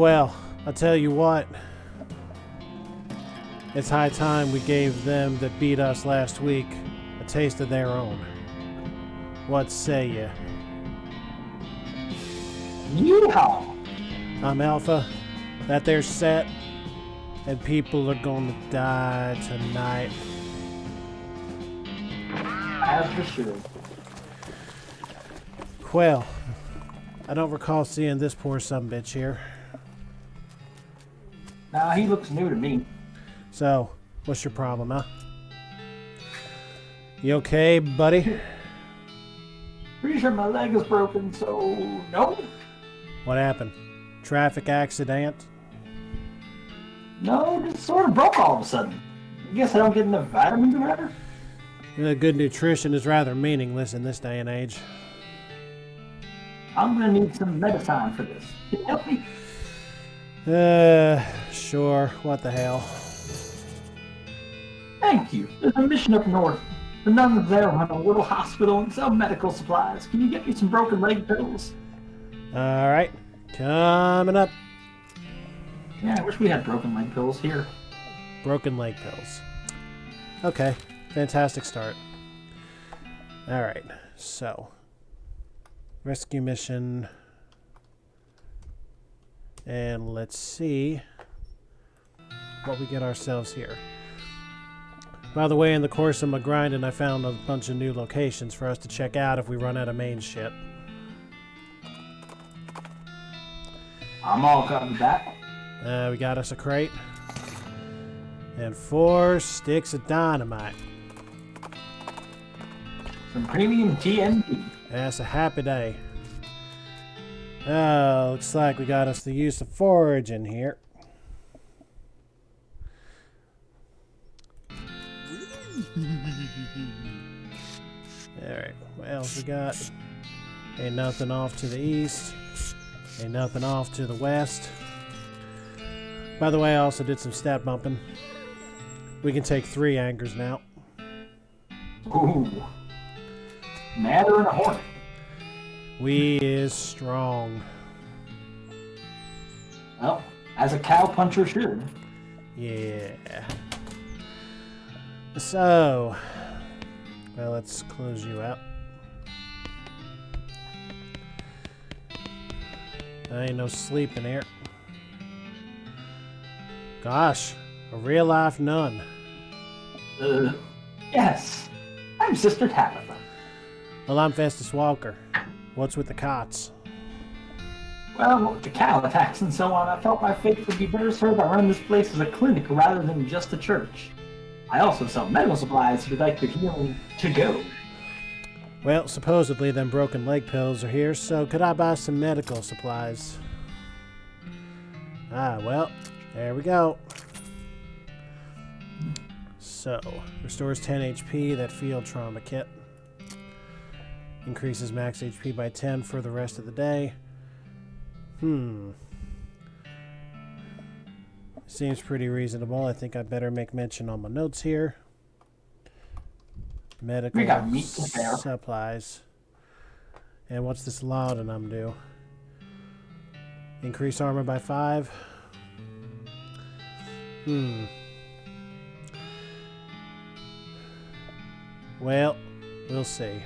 Well, I'll tell you what. It's high time we gave them that beat us last week a taste of their own. What say you? Yeehaw! I'm Alpha. That there's set. And people are gonna die tonight. As for sure. Well, I don't recall seeing this poor sumbitch here. Nah, he looks new to me. So, what's your problem, huh? You okay, buddy? Pretty sure my leg is broken, so no. What happened? Traffic accident? No, just sort of broke all of a sudden. I guess I don't get enough vitamins or whatever. Good nutrition is rather meaningless in this day and age. I'm gonna need some medicine for this. Can you help me? Sure. What the hell? Thank you. There's a mission up north. The nuns there run a little hospital and sell medical supplies. Can you get me some broken leg pills? Alright. Coming up. Yeah, I wish we had broken leg pills here. Broken leg pills. Okay. Fantastic start. Alright. So. Rescue mission. And let's see what we get ourselves here. By the way, in the course of my grinding, I found a bunch of new locations for us to check out if we run out of main shit. I'm all covered that. We got us a crate. And 4 sticks of dynamite. Some premium TNT. That's a happy day. Looks like we got us the use of forage in here. Alright, what else we got? Ain't nothing off to the east. Ain't nothing off to the west. By the way, I also did some stat bumping. We can take 3 angers now. Ooh. Madder than a hornet. We is strong. Well, as a cowpuncher should. Yeah. So, well, let's close you out. There ain't no sleep in here. Gosh, a real life nun. Yes. I'm Sister Tabitha. Well, I'm Festus Walker. What's with the cots? Well, with the cow attacks and so on, I felt my fate would be better served by running this place as a clinic rather than just a church. I also sell medical supplies if you'd like your healing to go. Well, supposedly them broken leg pills are here, so could I buy some medical supplies? Ah, well, there we go. So, restores 10 HP, that field trauma kit. Increases max HP by 10 for the rest of the day. Seems pretty reasonable. I think I better make mention on my notes here. Medical We got meat to spare. supplies. And what's this laudanum do? Increase armor by 5. Well, we'll see.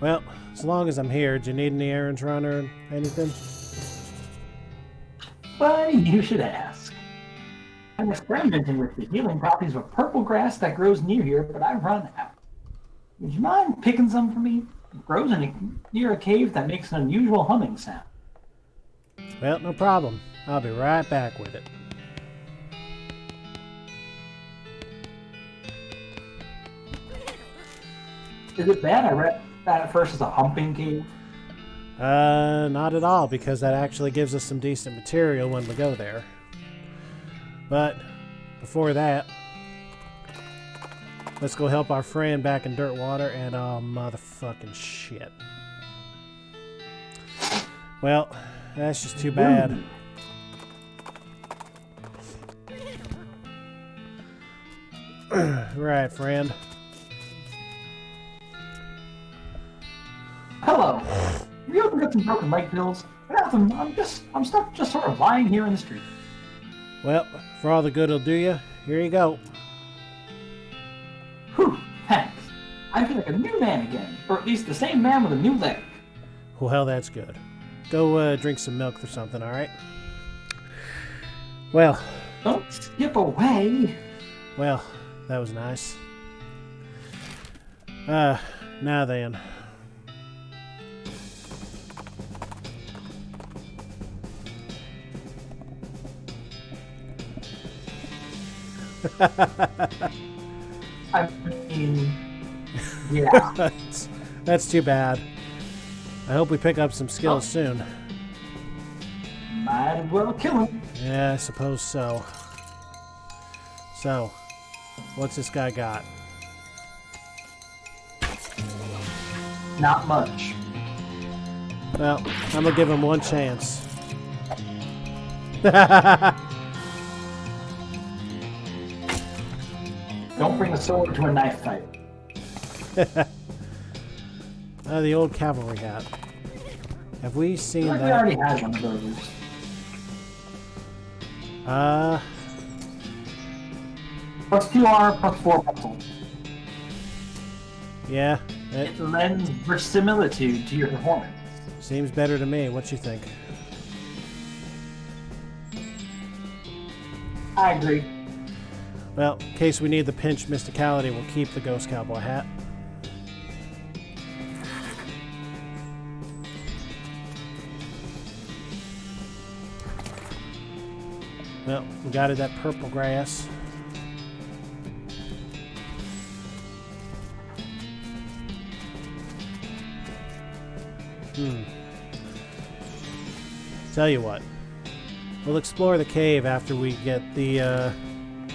Well, as long as I'm here, do you need any errands run or anything? Funny you should ask. I'm experimenting with the healing properties of purple grass that grows near here, but I've run out. Would you mind picking some for me? It grows near a cave that makes an unusual humming sound. Well, no problem. I'll be right back with it. Is it bad? I read that at first as a humping cave. Not at all, because that actually gives us some decent material when we go there. But, before that, let's go help our friend back in Dirtwater, and oh, motherfucking shit. Well, that's just too bad. Right, friend. Hello. Have you ever got some broken leg pills? Nothing. I'm stuck just sort of lying here in the street. Well, for all the good it'll do you, here you go. Whew, thanks. I feel like a new man again, or at least the same man with a new leg. Well, that's good. Go drink some milk or something, alright? Well. Don't skip away. Well, that was nice. Now then. I mean, yeah. That's too bad. I hope we pick up some skills soon. Might as well kill him. Yeah, I suppose so. So, what's this guy got? Not much. Well, I'm gonna give him one chance. Don't bring a sword to a knife fight. The old cavalry hat. Have we seen I feel like that? we already had one of those. Plus 2R, plus 4 puzzle. Yeah, It lends verisimilitude to your performance. seems better to me. What you think? I agree. Well, in case we need the pinch mysticality, we'll keep the Ghost Cowboy hat. Well, we got it, that purple grass. Tell you what, we'll explore the cave after we get the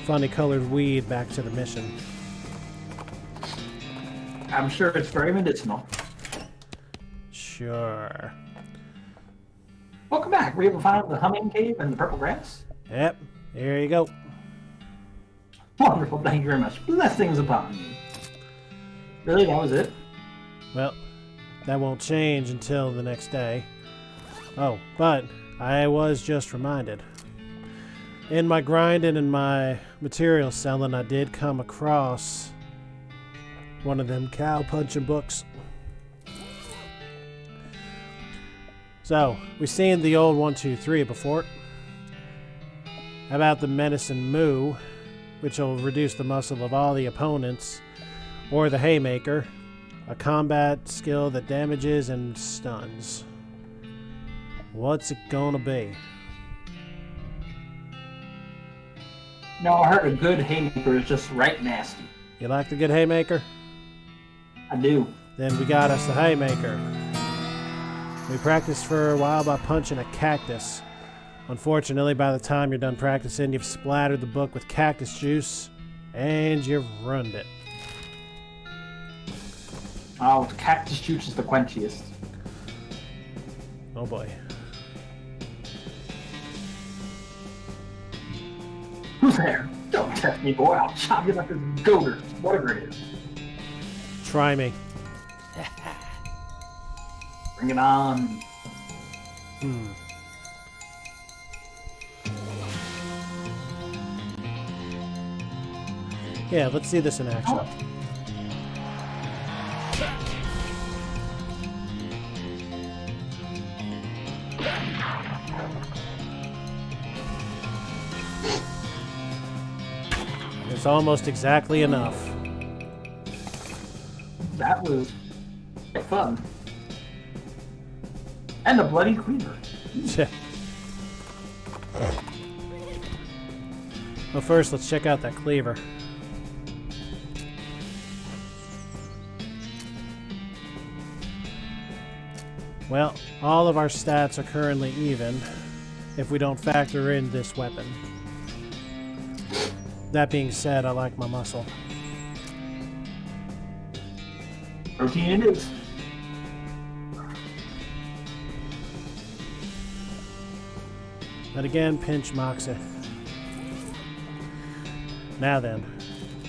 funny colored weed back to the mission. I'm sure it's very medicinal. Sure. Welcome back. Were you able to find the humming cave and the purple grass? Yep, here you go. Wonderful. Thank you very much. Blessings upon you. Really? That was it? Well, that won't change until the next day. Oh, but I was just reminded. In my grinding and my material selling, I did come across one of them cow punching books. So, we've seen the old 1, 2, 3 before. How about the Medicine Moo, which will reduce the muscle of all the opponents, or the Haymaker, a combat skill that damages and stuns. What's it gonna be? No, I heard a good haymaker is just right nasty. You like the good Haymaker? I do. Then we got us the Haymaker. We practiced for a while by punching a cactus. Unfortunately, by the time you're done practicing, you've splattered the book with cactus juice, and you've ruined it. Oh, cactus juice is the quenchiest. Oh boy. Who's there? Don't test me, boy. I'll chop you like a goat or whatever it is. Try me. Bring it on. Yeah, let's see this in action. Oh. It's almost exactly enough. That was fun. And a bloody cleaver. Well, first, let's check out that cleaver. Well, all of our stats are currently even, if we don't factor in this weapon. That being said, I like my muscle. Protein it is. But again, pinch Moxie. Now then,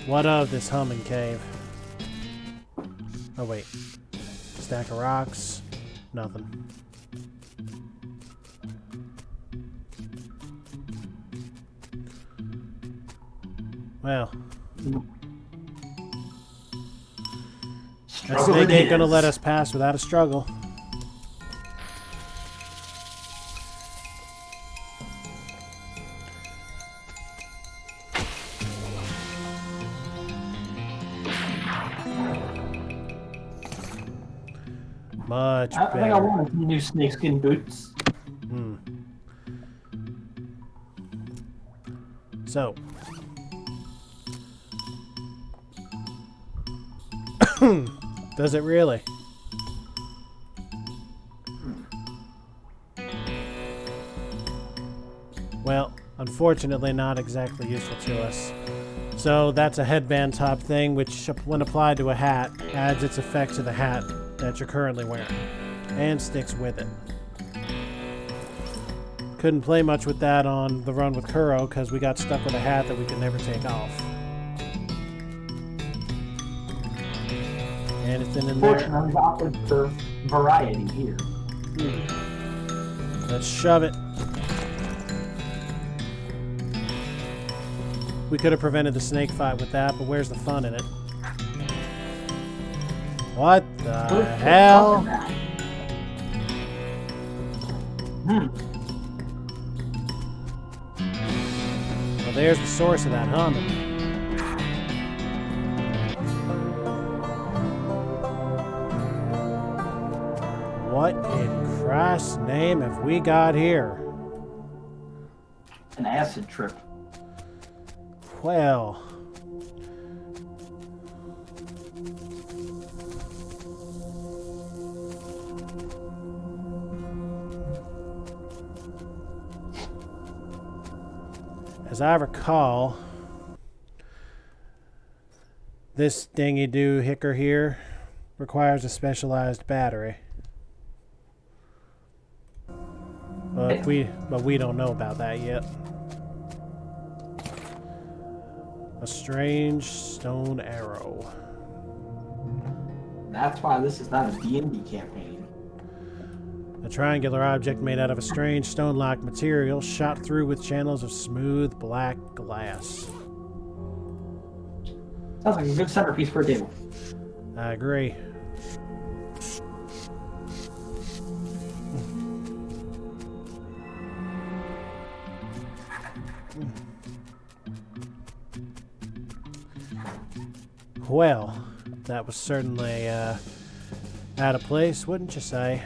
what of this humming cave? Oh wait, stack of rocks. Nothing. Well. That snake ain't gonna let us pass without a struggle. Much better. I think I want some new snakeskin boots. So. Does it really? Well, unfortunately not exactly useful to us. So that's a headband top thing, which when applied to a hat, adds its effect to the hat that you're currently wearing, and sticks with it. Couldn't play much with that on the run with Kuro, because we got stuck with a hat that we could never take off. Anything in there? Fortunately, I've opted for variety here. Let's shove it. We could have prevented the snake fight with that, but where's the fun in it? What the hell? Well, there's the source of that humming. What in Christ's name have we got here? An acid trip. Well. As I recall, this dingy-doo hicker here requires a specialized battery. But we don't know about that yet. A strange stone arrow. That's why this is not a D&D campaign. A triangular object made out of a strange stone-like material shot through with channels of smooth black glass. Sounds like a good centerpiece for a table. I agree. Well, that was certainly out of place, wouldn't you say?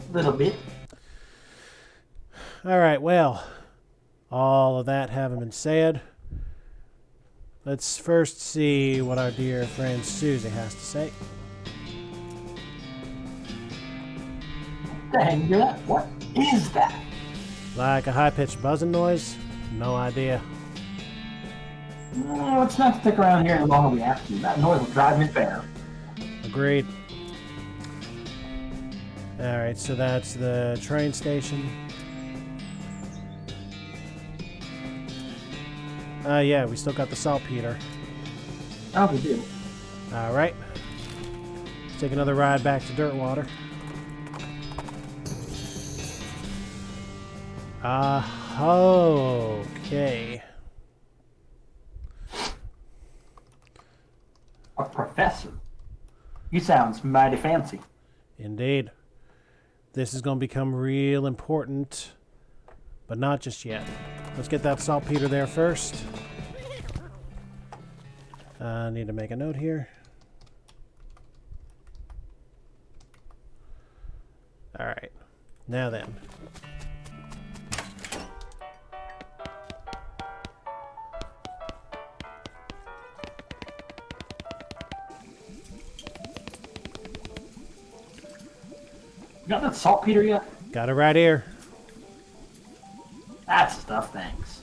A little bit. Alright, well, all of that having been said, let's first see what our dear friend Susie has to say. Dang, hear that? What is that? Like a high-pitched buzzing noise? No idea. Let's not stick around here any longer we have to. That noise will drive me fair. Agreed. Alright, so that's the train station. Yeah, we still got the saltpeter. Oh, we do. Alright. Let's take another ride back to Dirtwater. Okay. A professor? You sounds mighty fancy. Indeed. This is going to become real important, but not just yet. Let's get that saltpeter there first. I need to make a note here. Alright. Now then. You got that saltpeter yet? Got it right here. That stuff, thanks.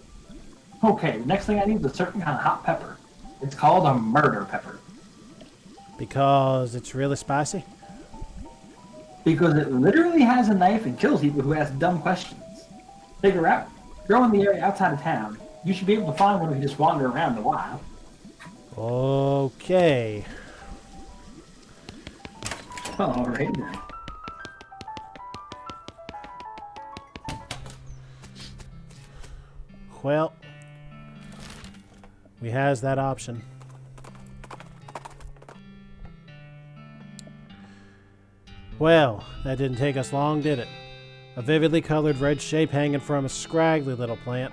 Okay, the next thing I need is a certain kind of hot pepper. It's called a murder pepper. Because it's really spicy? Because it literally has a knife and kills people who ask dumb questions. Figure out, grow in the area outside of town. You should be able to find one if you just wander around the wild. Okay. All right then. Well, we has that option. Well, that didn't take us long, did it? A vividly colored red shape hanging from a scraggly little plant.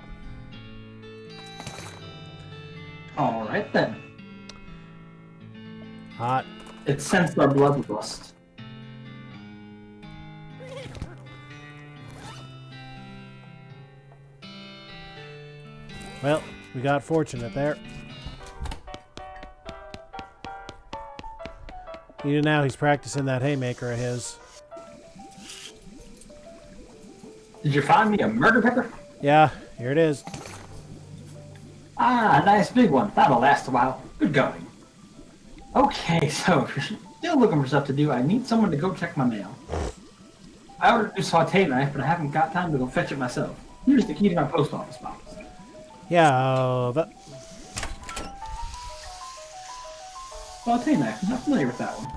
All right then. Hot. It sensed our bloodlust. Well, we got fortunate there. Even now he's practicing that haymaker of his. Did you find me a murder pepper? Yeah, here it is. Ah, a nice big one. That'll last a while. Good going. Okay, so if you're still looking for stuff to do, I need someone to go check my mail. I ordered a new saute knife, but I haven't got time to go fetch it myself. Here's the key to my post office box. Yeah, but Saute knife. I'm not familiar with that one.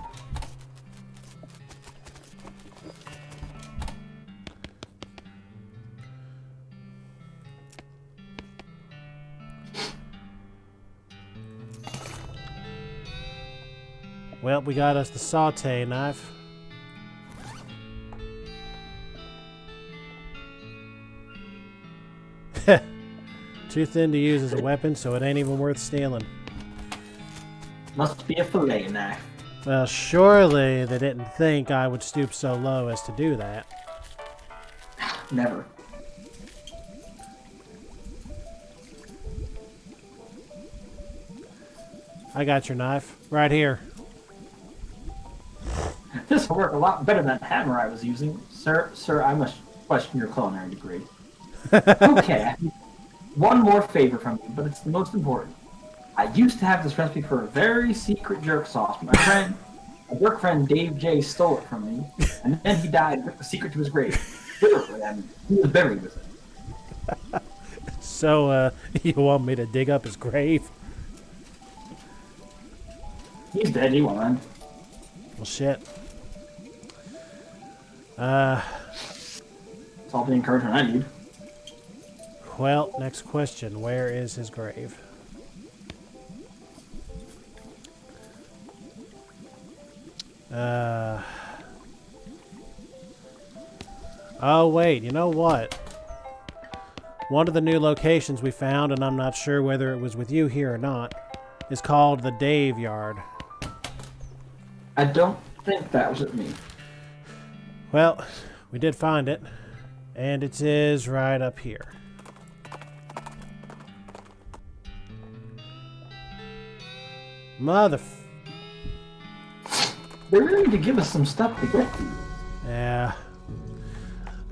well, we got us the saute knife. Too thin to use as a weapon, so it ain't even worth stealing. Must be a fillet knife. Well, surely they didn't think I would stoop so low as to do that. Never. I got your knife. Right here. This will work a lot better than the hammer I was using. Sir, I must question your culinary degree. Okay, one more favor from you, but it's the most important. I used to have this recipe for a very secret jerk sauce, but my work friend Dave J stole it from me, and then he died and took the secret to his grave. Literally, I mean, he was buried with it. So, you want me to dig up his grave? He's dead, he won. Well, shit. It's all the encouragement I need. Well, next question. Where is his grave? Oh, wait. You know what? One of the new locations we found, and I'm not sure whether it was with you here or not, is called the Dave Yard. I don't think that was at me. Well, we did find it, and it is right up here. They really need to give us some stuff to get to. Yeah.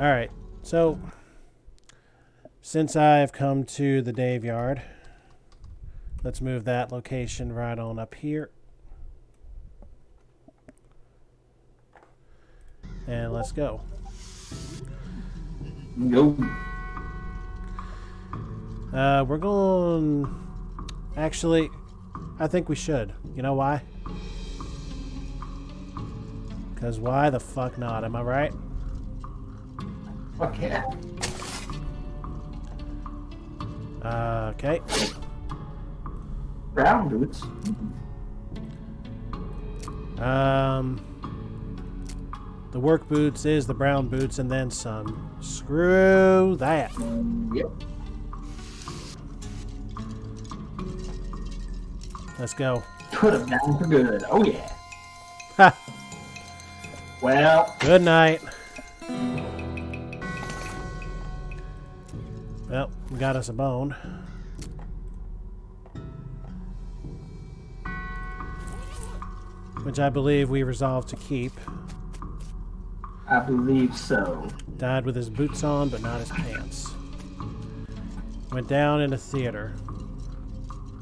Alright, so since I have come to the Dave Yard, let's move that location right on up here. And let's go. Go. We're going... Actually, I think we should. You know why? Because why the fuck not? Am I right? Fuck yeah. Okay. Brown boots. The work boots is the brown boots and then some. Screw that. Yep. Let's go. Put them down for good. Oh yeah. Ha! Well. Good night. Well, we got us a bone. Which I believe we resolved to keep. I believe so. Died with his boots on, but not his pants. Went down in a theater.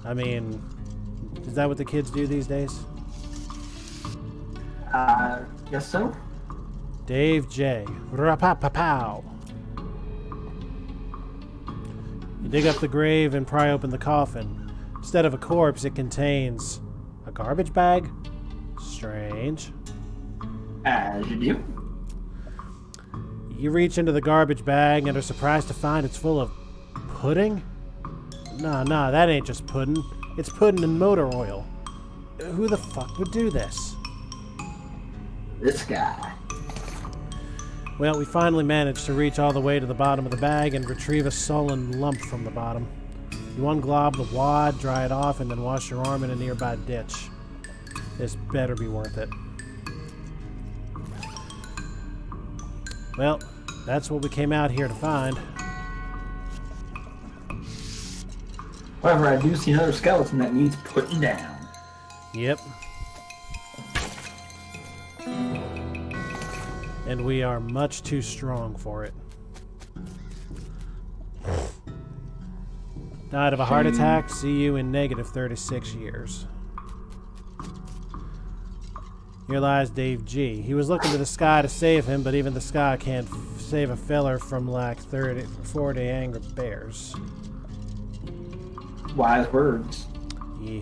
I mean, is that what the kids do these days? Guess so. Dave J. Rapapapow. You dig up the grave and pry open the coffin. Instead of a corpse, it contains a garbage bag? Strange. As you do. You reach into the garbage bag and are surprised to find it's full of pudding? Nah, that ain't just pudding. It's pudding and motor oil. Who the fuck would do this? This guy. Well, we finally managed to reach all the way to the bottom of the bag and retrieve a sullen lump from the bottom. You unglob the wad, dry it off, and then wash your arm in a nearby ditch. This better be worth it. Well, that's what we came out here to find. However, I do see another skeleton that needs putting down. Yep. And we are much too strong for it. Died of a heart attack. See you in negative 36 years. Here lies Dave G. He was looking to the sky to save him, but even the sky can't save a feller from like 40 angry bears. Wise words. Yeah.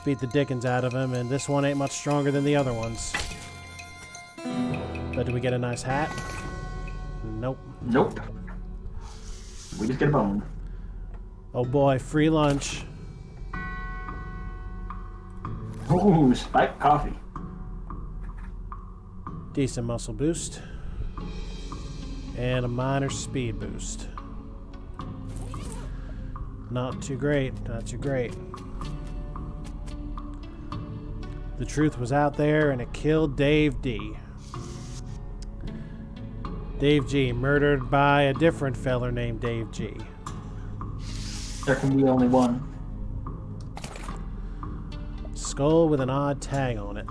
Beat the dickens out of him, and this one ain't much stronger than the other ones. But do we get a nice hat? Nope. Nope. We just get a bone. Oh boy, free lunch. Ooh, spiked coffee. Decent muscle boost. And a minor speed boost. Not too great, not too great. The truth was out there and it killed Dave D. Dave G, murdered by a different feller named Dave G. There can be only one. Skull with an odd tag on it.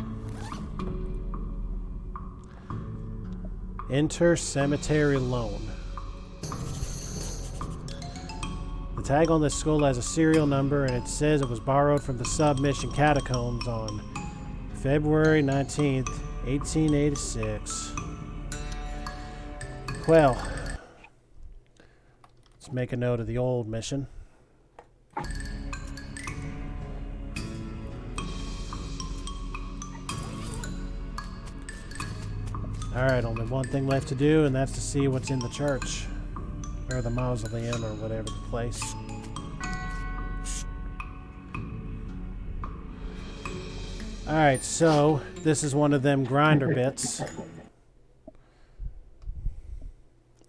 Enter cemetery loan. The tag on this skull has a serial number and it says it was borrowed from the submission catacombs on February 19th, 1886. Well, let's make a note of the old mission. Alright, only one thing left to do, and that's to see what's in the church. Or the mausoleum, or whatever the place. Alright, so this is one of them grinder bits.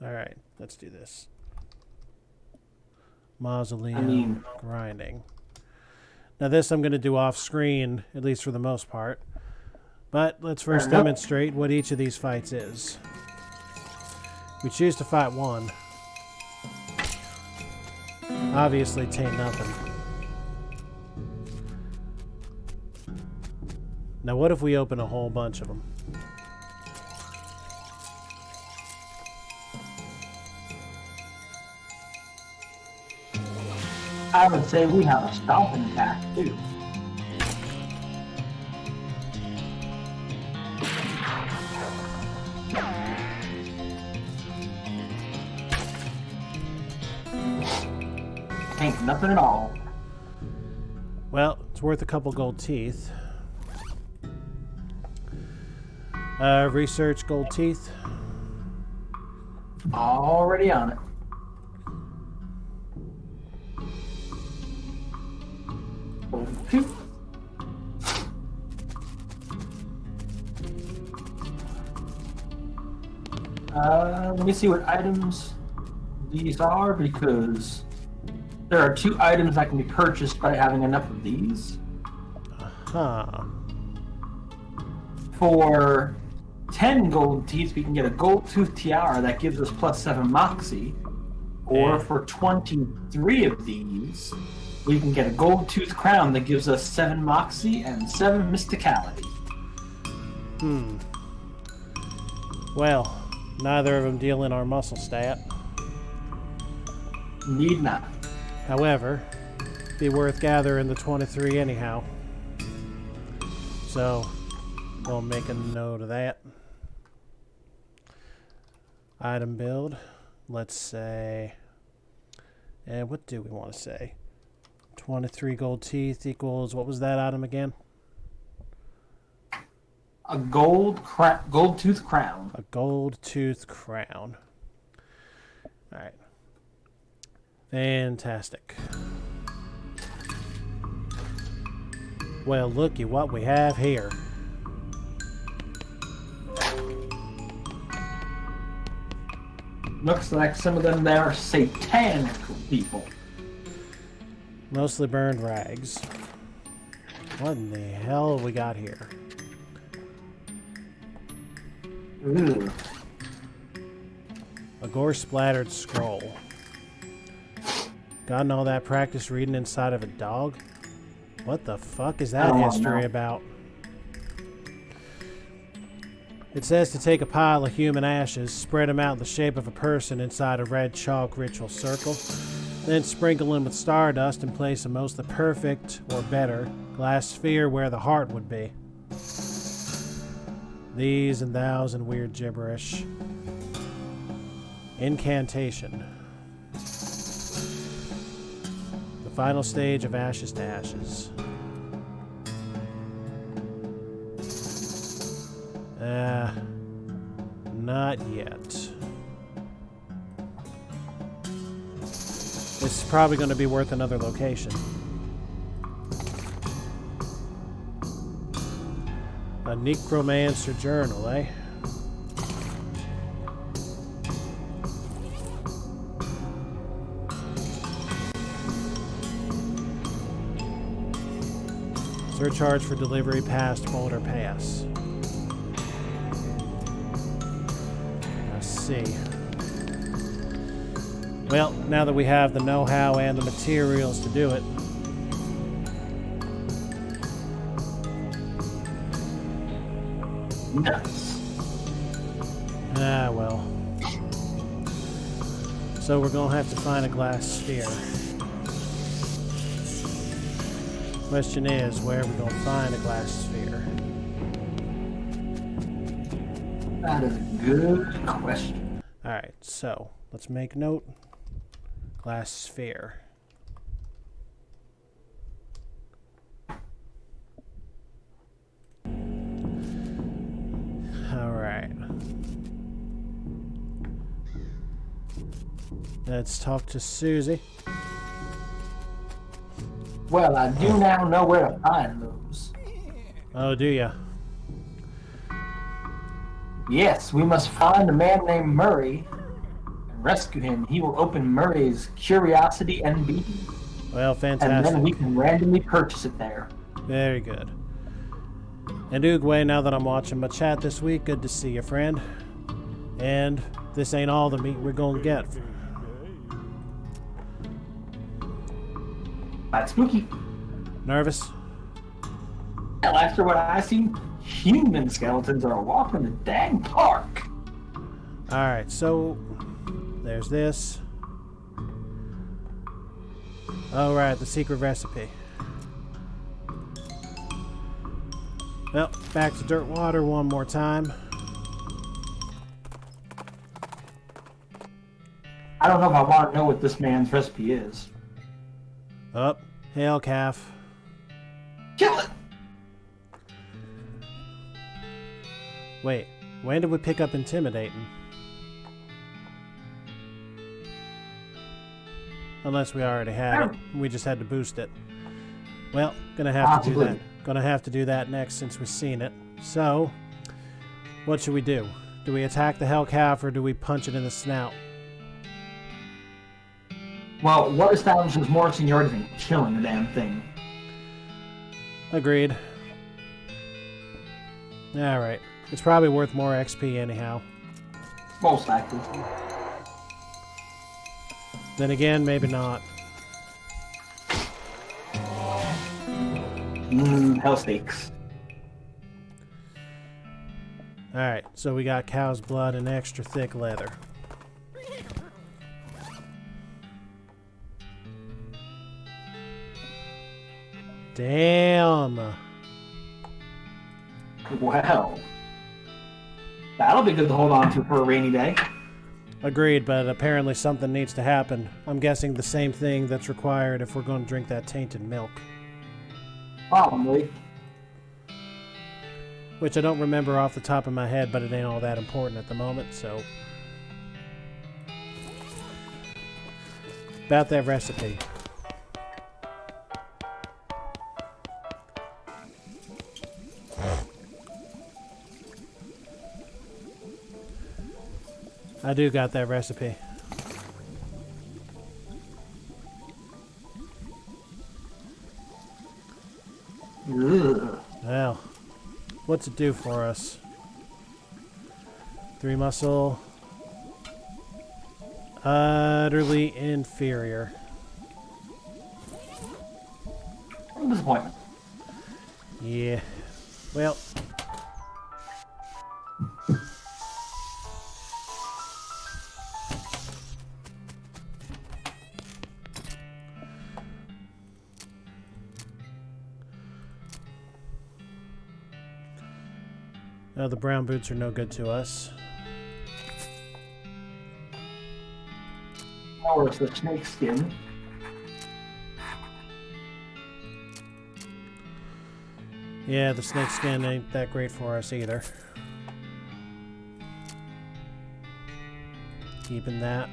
Alright, let's do this. Mausoleum grinding. Now this I'm going to do off screen, at least for the most part. But let's first demonstrate what each of these fights is. We choose to fight one. Obviously, tain't nothing. Now what if we open a whole bunch of them? I would say we have a stomping attack too. Ain't nothing at all. Well, it's worth a couple gold teeth. Research gold teeth. Already on it. Let me see what items these are, because there are 2 items that can be purchased by having enough of these. Huh. For 10 gold teeth, we can get a gold tooth tiara that gives us +7 moxie. Or for 23 of these, we can get a gold tooth crown that gives us 7 moxie and 7 mysticality. Well, neither of them deal in our muscle stat. Need not. However, be worth gathering the 23 anyhow. So, we'll make a note of that. Item build. Let's say... And what do we want to say? I'm 23 gold teeth equals, what was that item again? A gold tooth crown. A gold tooth crown. Alright. Fantastic. Well, looky what we have here. Looks like some of them there are satanic people. Mostly burned rags. What in the hell have we got here? Ooh. A gore-splattered scroll. Gotten all that practice reading inside of a dog? What the fuck is that history about? It says to take a pile of human ashes, spread them out in the shape of a person inside a red chalk ritual circle, then sprinkle them with stardust and place a most perfect, or better, glass sphere where the heart would be. These and thous and weird gibberish. Incantation. The final stage of Ashes to Ashes. Not yet. This is probably going to be worth another location. A necromancer journal, eh? Surcharge for delivery past Boulder Pass. Let's see. Well, now that we have the know-how and the materials to do it, Nuts. well. So we're gonna have to find a glass sphere. Question is, where are we gonna find a glass sphere? That is a good question. Alright, so let's make note. Glass sphere. Alright. Let's talk to Susie. Well, I do now know where to find those. Oh, do ya? Yes, we must find a man named Murray and rescue him. He will open Murray's curiosity and being. Well, And fantastic. then we can randomly purchase it there. Very good. And Oogway, now that I'm watching my chat this week, good to see you, friend. And this ain't all the meat we're gonna get. That's spooky. Nervous? Hell, after what I seen, human skeletons are walking the dang park. Alright, so there's this. Oh, right, the secret recipe. Well, back to dirt water one more time. I don't know if I want to know what this man's recipe is. Up. Hail, calf. Kill it! Wait, when did we pick up intimidating? Unless we already had it. We just had to boost it. Well, gonna have to do that. Gonna have to do that next since we've seen it. So, what should we do? Do we attack the hell calf or do we punch it in the snout? Well, what establishes more seniority than killing the damn thing? Agreed. Alright. It's probably worth more XP anyhow. Most likely. Then again, maybe not. Hell steaks. Alright, so we got cow's blood and extra thick leather. Damn! Wow. That'll be good to hold on to for a rainy day. Agreed, but apparently something needs to happen. I'm guessing the same thing that's required if we're going to drink that tainted milk. Probably. Which I don't remember off the top of my head, but it ain't all that important at the moment, so... About that recipe. I do got that recipe. Ugh. Well, what's it do for us? 3 muscle. Utterly inferior. Disappointment. Yeah. Well. No, the brown boots are no good to us. Or it's the snake skin. Yeah, the snake skin ain't that great for us either. Keeping that.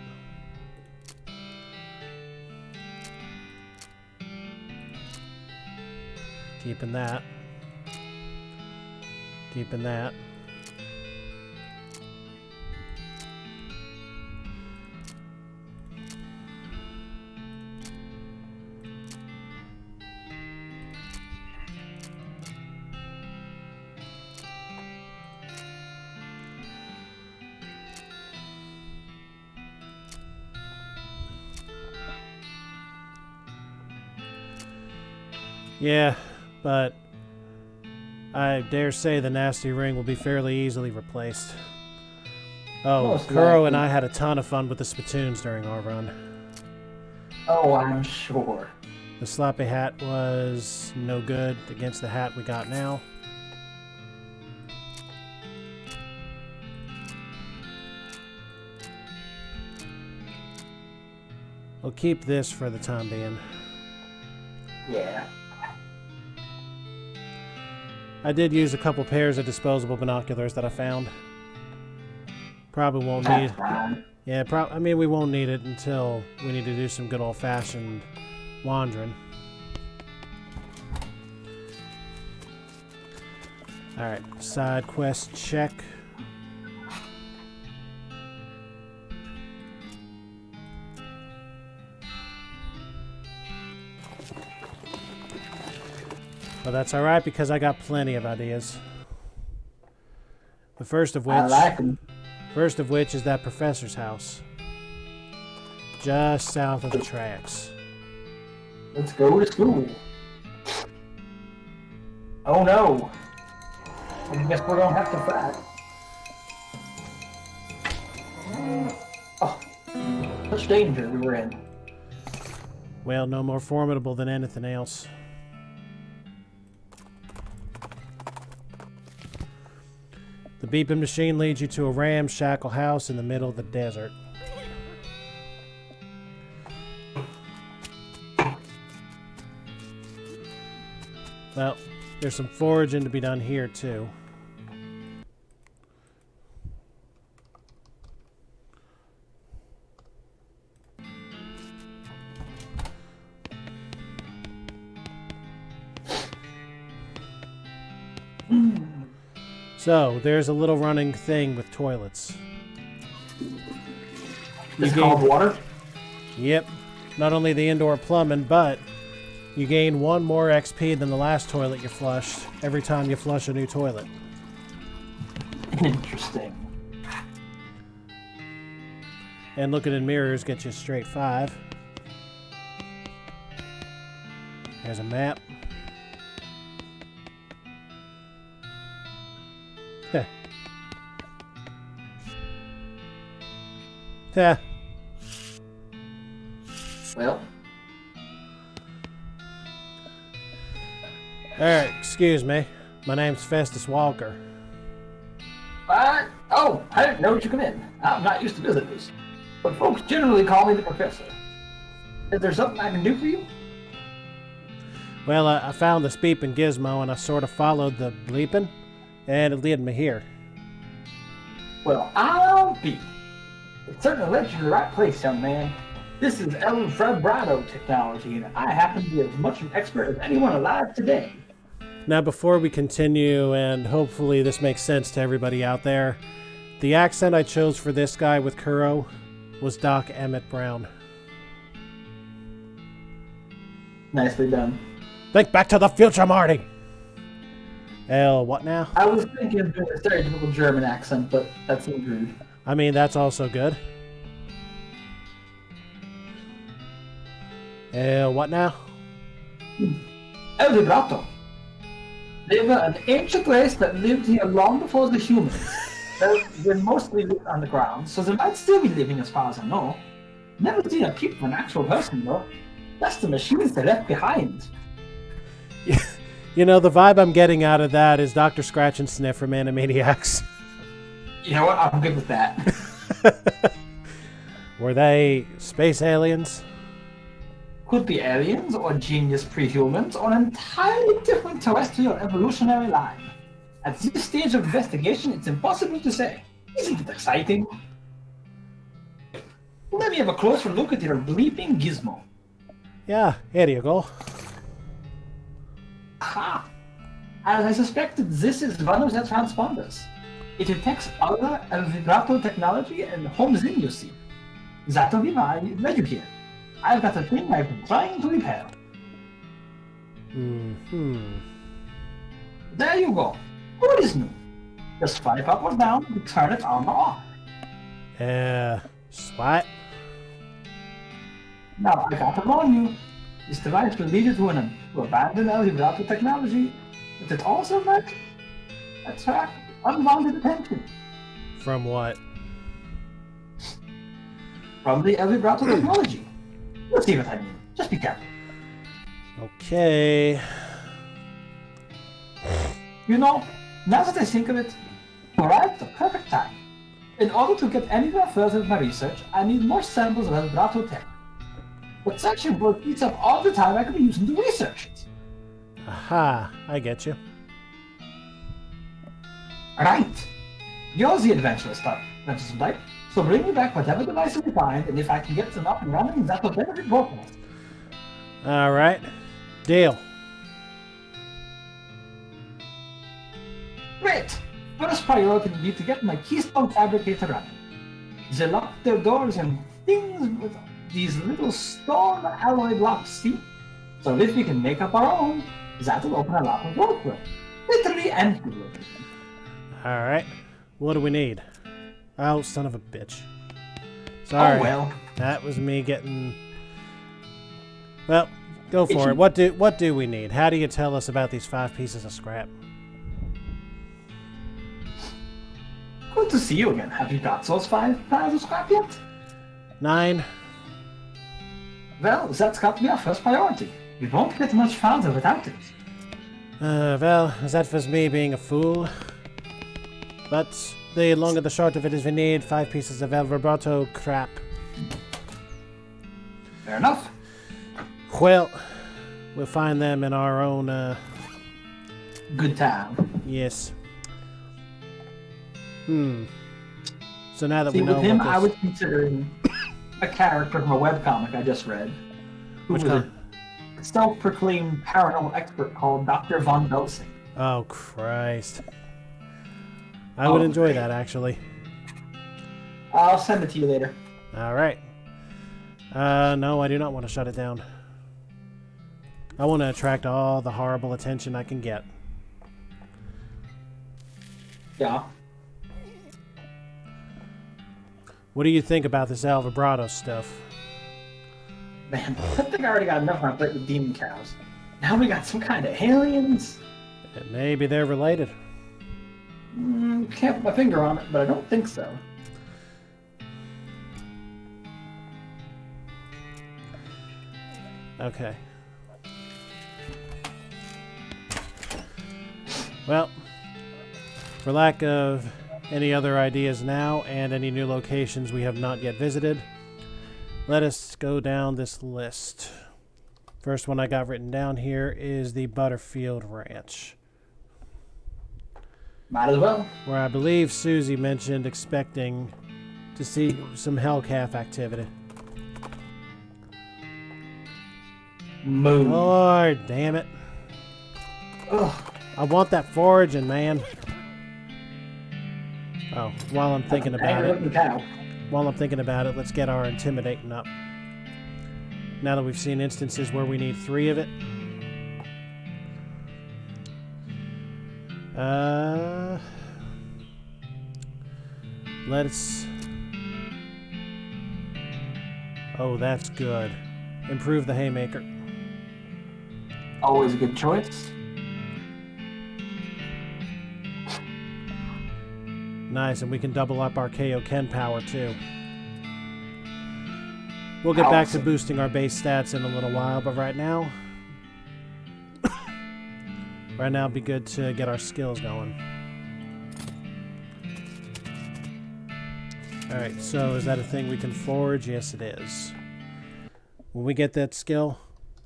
Keeping that. Keeping that. Yeah, but I dare say the nasty ring will be fairly easily replaced. Oh, Most Kuro likely. and I had a ton of fun with the Spitoons during our run. Oh, I'm sure. The sloppy hat was no good against the hat we got now. We'll keep this for the time being. Yeah. I did use a couple pairs of disposable binoculars that I found. Probably won't need... That's fine. Yeah, I mean, we won't need it until we need to do some good old-fashioned wandering. Alright, side quest check. Well, that's alright because I got plenty of ideas. The first of which... I like them. First of which is that professor's house. Just south of the tracks. Let's go to school. Oh no. I guess we're gonna have to fight. Oh, such danger we were in. Well, no more formidable than anything else. The beeping machine leads you to a ramshackle house in the middle of the desert. Well, there's some foraging to be done here, too. So, there's a little running thing with toilets. It's called water? Yep. Not only the indoor plumbing, but you gain 1 more XP than the last toilet you flushed every time you flush a new toilet. Interesting. And looking in mirrors gets you a straight 5. There's a map. Heh. Heh. Well, Alright, excuse me. My name's Festus Walker. oh, I didn't know you come in. I'm not used to visitors. But folks generally call me the professor. Is there something I can do for you? Well, I found the beeping gizmo and I sort of followed the bleeping, and it led me here. Well, I'll be. It certainly led you to the right place, young man. This is AlphaPlays technology, and I happen to be as much an expert as anyone alive today. Now, before we continue, and hopefully this makes sense to everybody out there, the accent I chose for this guy with Kuro was Doc Emmett Brown. Nicely done. Think back to the future, Marty! What now? I was thinking of doing a stereotypical German accent, but that seemed rude. I mean, that's also good. What now? El Vibrato. They were an ancient race that lived here long before the humans. They're mostly lived underground, so they might still be living as far as I know. Never seen a peep of an actual person, though. That's the machines they left behind. You know, the vibe I'm getting out of that is Dr. Scratch and Sniff from Animaniacs. You know what? I'm good with that. Were they space aliens? Could be aliens, or genius prehumans, or an entirely different terrestrial evolutionary line. At this stage of investigation, it's impossible to say. Isn't it exciting? Let me have a closer look at your bleeping gizmo. Yeah, here you go. Aha! As I suspected, this is one of the transponders. It detects other vibrato technology and homes in, you see. That'll be why it led you here. I've got a thing I've been trying to repair. There you go. What is new? Just swipe up or down to turn it on or off. Swipe. Now, I gotta warn you, this device will lead you to abandon El Vibrato technology, but it also might attract unwanted attention. From what? From the El Vibrato technology. You'll see what I mean. Just be careful. Okay. You know, now that I think of it, you arrived at the perfect time. In order to get anywhere further with my research, I need more samples of El Vibrato tech. But searching for it eats up all the time I could be using to research it. Aha, I get you. Right. You're the adventurous type, so bring me back whatever device we find, and if I can get them up and running, that will benefit both of us. Alright. Deal. Great! First priority will be to get my Keystone Fabricator running. They lock their doors and things with these little stone alloy blocks, see? So if we can make up our own, that'll open a lot of doors for us. Literally and figuratively. Alright. What do we need? Oh, son of a bitch. Sorry. Oh, well. That was me getting... Well, go for it. What do we need? How do you tell us about these 5 pieces of scrap? Good to see you again. Have you got those 5 piles of scrap yet? 9. Well, that's got to be our first priority. We won't get much farther without it. Well, that was me being a fool. But the long and the short of it is we need 5 pieces of El Vibrato crap. Fair enough. Well, we'll find them in our own, Good time. Yes. So now that See, we know with him, what this... I was considering a character from a webcomic I just read. Who Which was one? a self-proclaimed paranormal expert called Dr. Von Belsing. Oh, Christ. I would enjoy that, actually. I'll send it to you later. Alright. No, I do not want to shut it down. I want to attract all the horrible attention I can get. Yeah. What do you think about this El Vibrato stuff? Man, I think I already got enough on my plate with demon cows. Now we got some kind of aliens. Maybe they're related. Can't put my finger on it, but I don't think so. Okay. Well, for lack of any other ideas now and any new locations we have not yet visited. Let us go down this list. First one I got written down here is the Butterfield Ranch, Might as well. where I believe Susie mentioned expecting to see some Hellcalf activity. Move. Lord damn it. Ugh. I want that foraging, man. Oh, while I'm thinking about it, let's get our intimidating up. Now that we've seen instances where we need 3 of it. Let's... Oh, that's good. Improve the haymaker. Always a good choice. Nice, and we can double up our KO Ken power too. We'll get back to boosting our base stats in a little while, but right now... it'd be good to get our skills going. Alright, so is that a thing we can forge? Yes, it is. When we get that skill,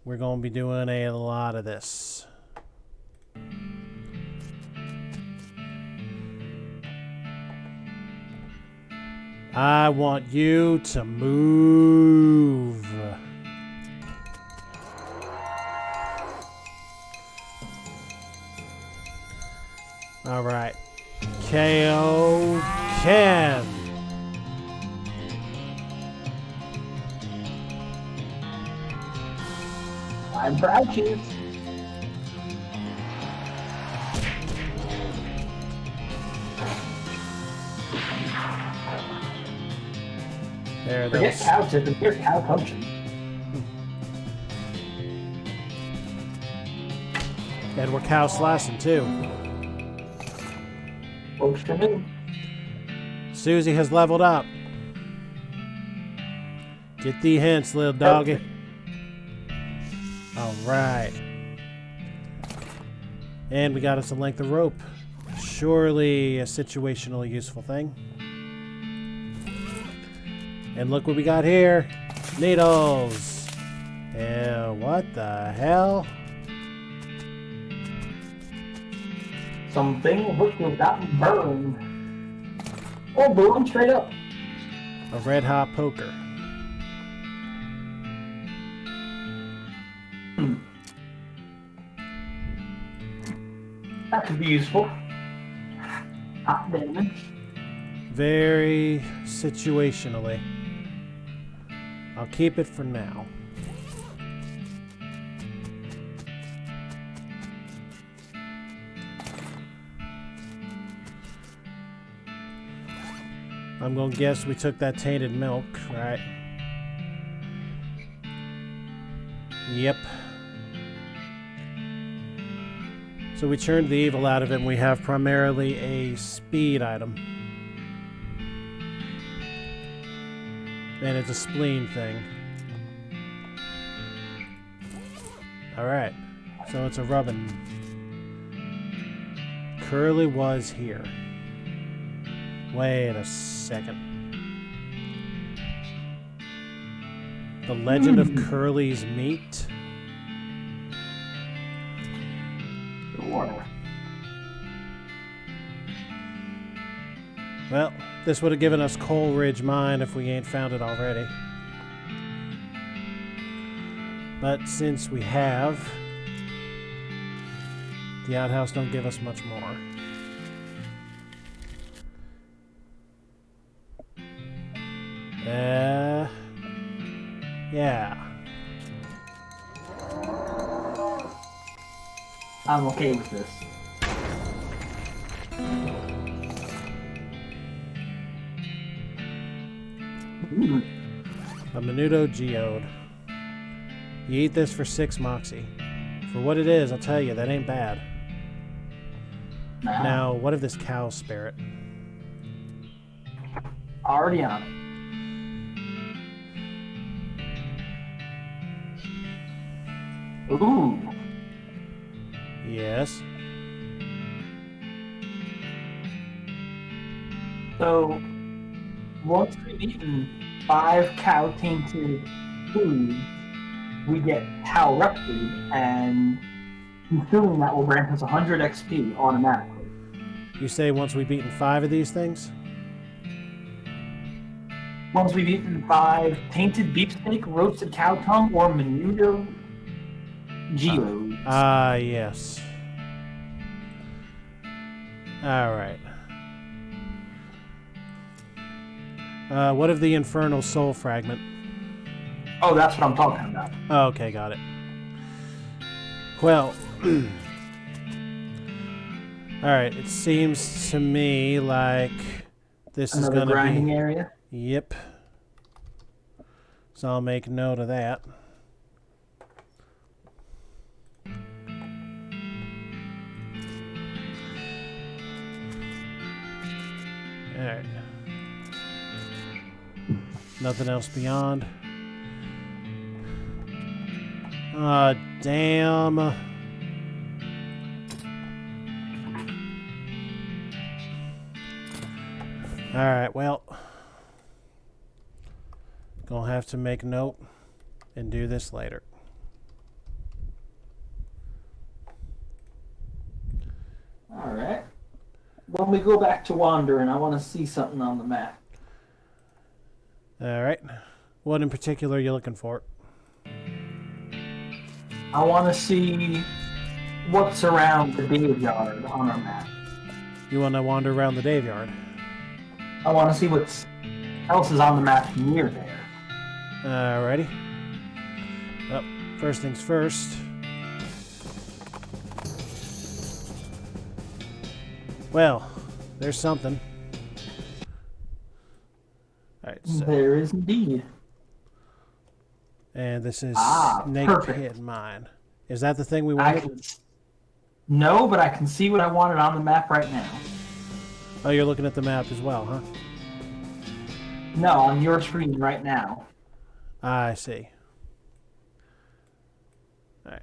we're going to be doing a lot of this. I want you to move. All right. KO Ken. I'm proud, Chief. There, that Forget was... cow tip and here's cow punching. And we're cow slicing too. Works for me. Susie has leveled up. Get the hints, little doggy. All right. And we got us a length of rope. Surely a situationally useful thing. And look what we got here. Needles. Yeah, what the hell? Something which will not burn. Or burn straight up. A red hot poker. That could be useful. Hot damage. Very situationally. I'll keep it for now. I'm gonna guess we took that tainted milk, right? Yep. So we churned the evil out of it, and we have primarily a speed item. And it's a spleen thing. Alright. So it's a rubbin. Curly was here. Wait a second. The Legend of Curly's Meat? Well, this would have given us Coleridge Mine if we ain't found it already. But since we have, the outhouse don't give us much more. Yeah. I'm okay with this. A Menudo Geode. You eat this for 6 Moxie. For what it is, I'll tell you, that ain't bad. Nah. Now, what of this cow spirit? Already on it. Ooh. Yes. So once we've eaten 5 cow-tainted foods, we get cow replicate, and consuming that will grant us 100 XP automatically. You say once we've eaten 5 of these things? Once we've eaten 5 tainted beefsteak, roasted cow tongue, or menudo geos. Yes. Alright. What of the infernal soul fragment? Oh, that's what I'm talking about. Okay, got it. Well, alright, it seems to me like this is going to be... Another grinding area? Yep. So I'll make note of that. Alright. Nothing else beyond. Ah, damn. Alright, well. Gonna have to make note and do this later. Alright. When we go back to wandering, I want to see something on the map. Alright. What in particular are you looking for? I want to see what's around the graveyard on our map. You want to wander around the graveyard? I want to see what else is on the map near there. Alrighty. Well, first things first. Well, there's something. Alright, so... There is indeed. And this is Snake perfect. Pit Mine. Is that the thing we I wanted? can... No, but I can see what I wanted on the map right now. Oh, you're looking at the map as well, huh? No, on your screen right now. I see. Alright.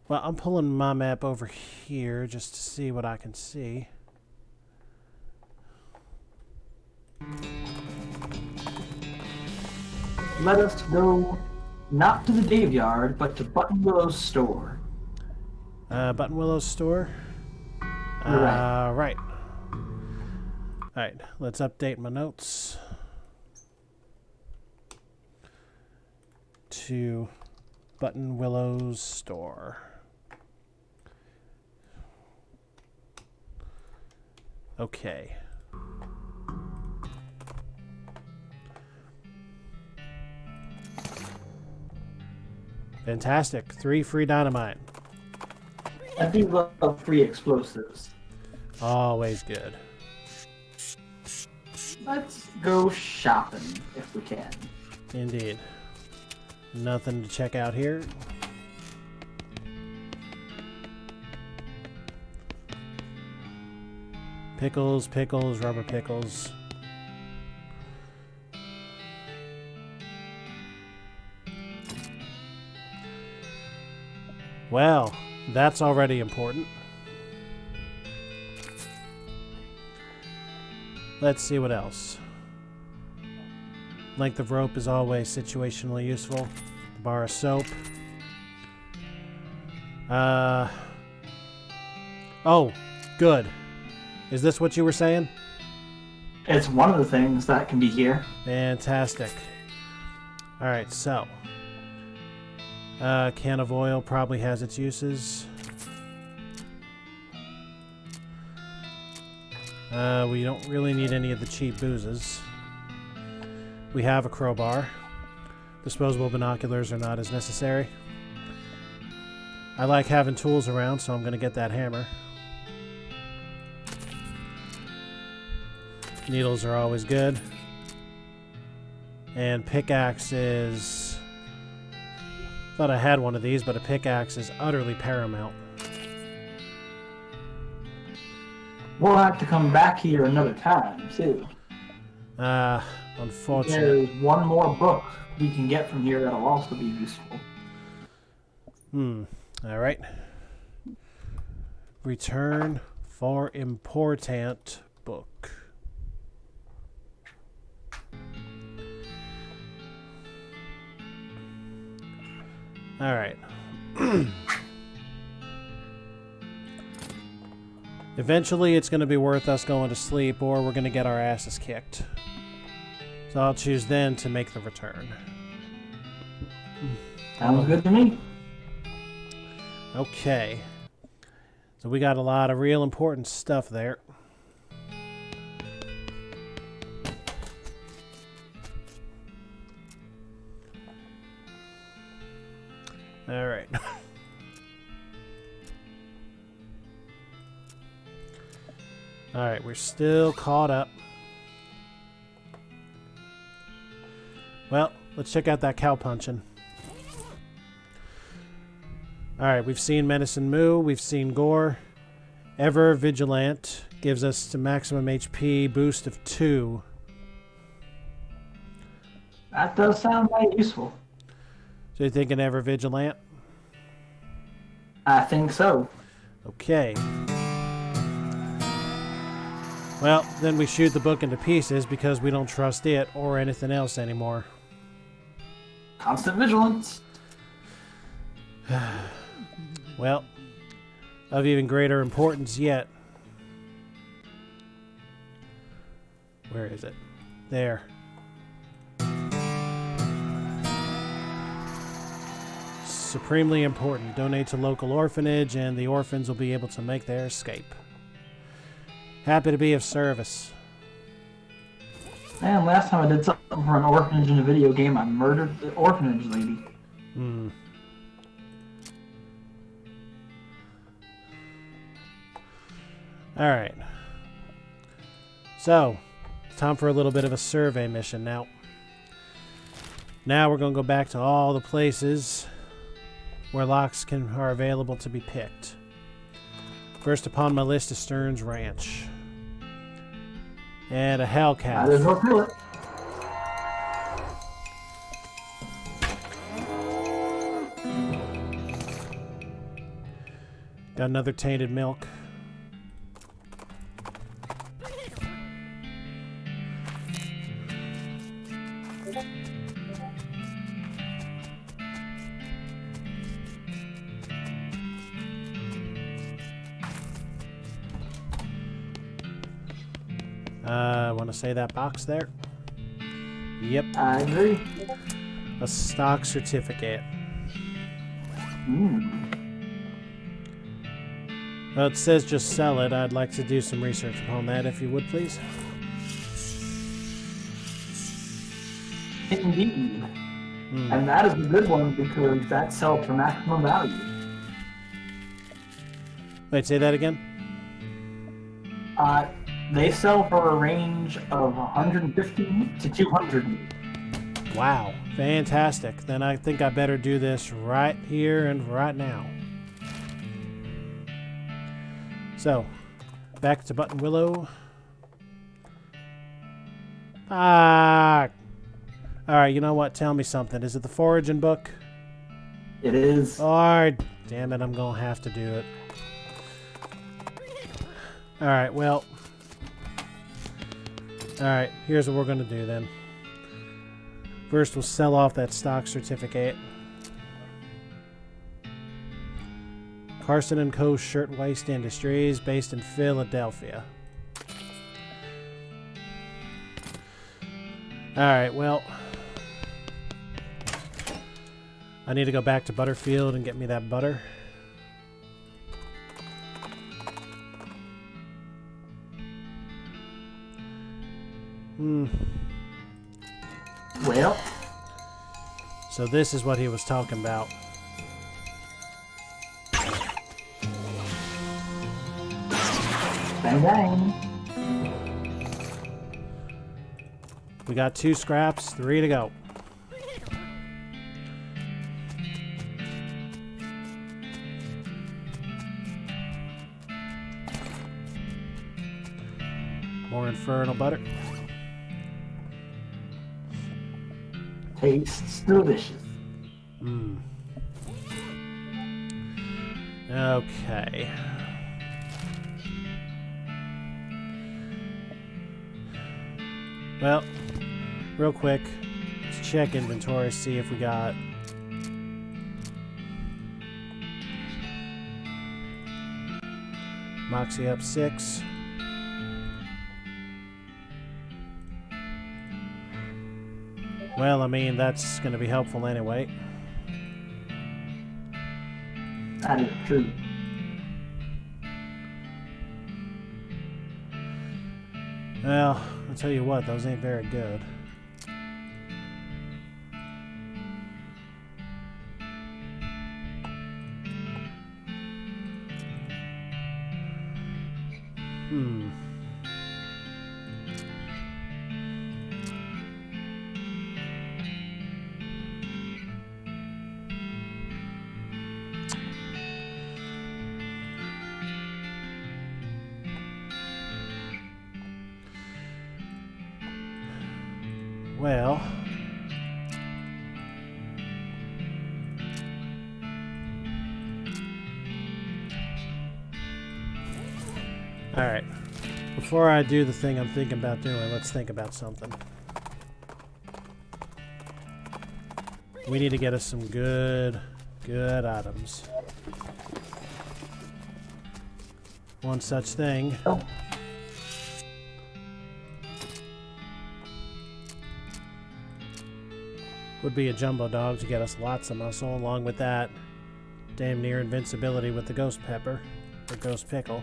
Well, I'm pulling my map over here just to see what I can see. Let us go not to the graveyard, but to Button Willow's store. Button Willow's store? You're right. Right. Alright, let's update my notes. To Button Willow's store. Okay. Fantastic. 3 free dynamite. I do love free explosives. Always good. Let's go shopping if we can. Indeed. Nothing to check out here. Pickles, pickles, rubber pickles. Well, that's already important. Let's see what else. Length of rope is always situationally useful. Bar of soap. Oh, good. Is this what you were saying? It's one of the things that can be here. Fantastic. Alright, so. Can of oil probably has its uses. We don't really need any of the cheap boozes. We have a crowbar. Disposable binoculars are not as necessary. I like having tools around, so I'm going to get that hammer. Needles are always good. And pickaxes... Thought I had one of these, but a pickaxe is utterly paramount. We'll have to come back here another time, too. Unfortunately. There's one more book we can get from here that'll also be useful. Alright. Return for important book. Alright. Eventually, it's going to be worth us going to sleep, or we're going to get our asses kicked. So I'll choose then to make the return. Sounds good to me. Okay. So we got a lot of real important stuff there. All right. All right, we're still caught up. Well, let's check out that cow punching. All right, we've seen Medicine Moo, we've seen Gore. Ever Vigilant gives us the maximum HP boost of 2. That does sound very useful. So you're thinking Ever Vigilant? I think so. Okay. Well, then we shoot the book into pieces because we don't trust it or anything else anymore. Constant vigilance. Well, of even greater importance yet. Where is it? There. Supremely important. Donate to local orphanage and the orphans will be able to make their escape. Happy to be of service. Man, last time I did something for an orphanage in a video game, I murdered the orphanage lady. Hmm. Alright. So, it's time for a little bit of a survey mission now. Now we're going to go back to all the places where locks are available to be picked. First upon my list is Stern's Ranch. And a Hellcat. There's no to it. Got another tainted milk. Want to say that box there? Yep. I agree. A stock certificate. Well, it says just sell it. I'd like to do some research upon that, if you would, please. Indeed. And that is a good one because that sells for maximum value. Wait, say that again? They sell for a range of 150 to 200. Wow. Fantastic. Then I think I better do this right here and right now. So, back to Button Willow. Alright, you know what? Tell me something. Is it the foraging book? It is. Alright, damn it, I'm gonna have to do it. Alright, well. Alright, here's what we're gonna do then. First, we'll sell off that stock certificate. Carson & Co. Shirtwaist Industries, based in Philadelphia. Alright, well. I need to go back to Butterfield and get me that butter. Well. So this is what he was talking about. Bang bang. We got 2 scraps, 3 to go. More infernal butter. Tastes delicious. Okay. Well, real quick, let's check inventory, see if we got Moxie up 6. Well, I mean, that's going to be helpful anyway. That is true. Well, I'll tell you what, those ain't very good. Well, alright. Before I do the thing I'm thinking about doing, let's think about something. We need to get us some good items. One such thing. Oh. Would be a jumbo dog to get us lots of muscle, along with that damn near invincibility with the ghost pepper, or ghost pickle.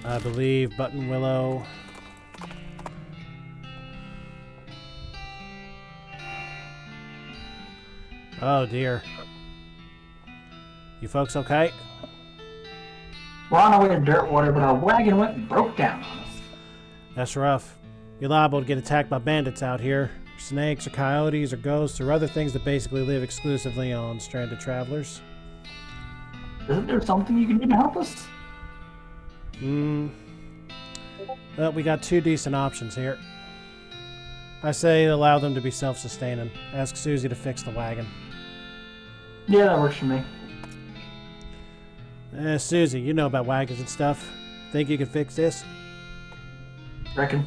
I believe Button Willow. Oh dear. You folks okay? We're on our way to Dirtwater, but our wagon went and broke down on us. That's rough. You're liable to get attacked by bandits out here. Snakes or coyotes or ghosts or other things that basically live exclusively on stranded travelers. Isn't there something you can do to help us? Well, we got 2 decent options here. I say allow them to be self-sustaining. Ask Susie to fix the wagon. Yeah, that works for me. Susie, you know about wagons and stuff. Think you can fix this? Reckon.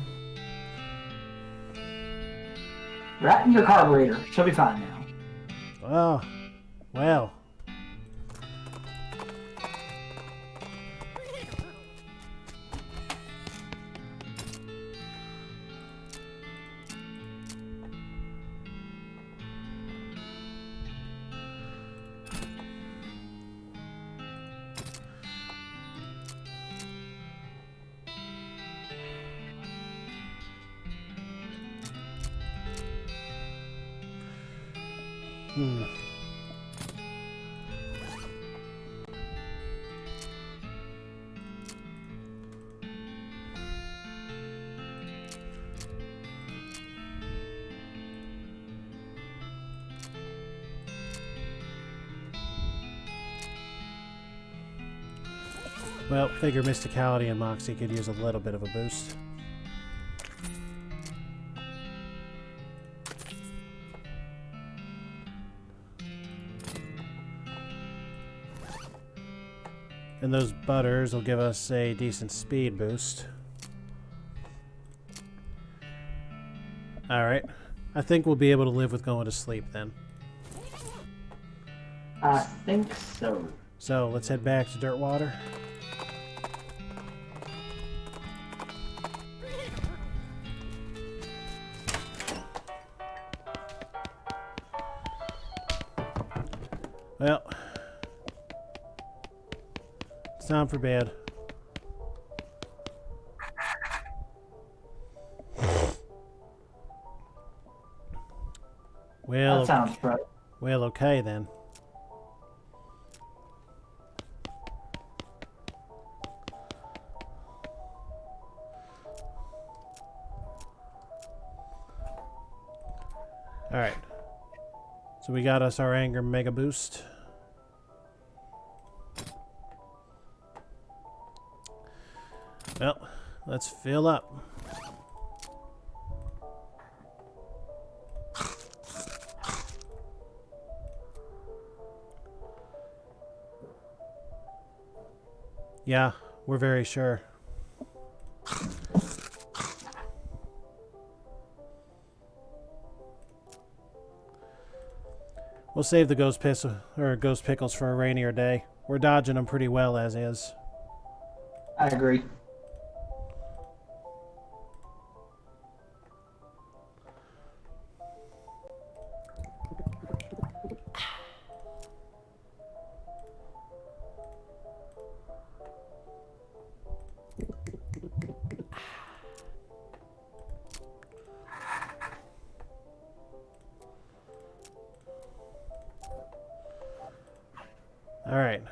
Rat in your carburetor. She'll be fine now. Oh, well. Well, figure Mysticality and Moxie could use a little bit of a boost. And those butters will give us a decent speed boost. Alright. I think we'll be able to live with going to sleep then. I think so. So, let's head back to Dirtwater. Well, it's time for bed. Well, That sounds right. well, okay then. All right. So we got us our anger mega boost. Well, let's fill up. Yeah, we're very sure. We'll save the ghost pickles for a rainier day. We're dodging them pretty well as is. I agree. All right.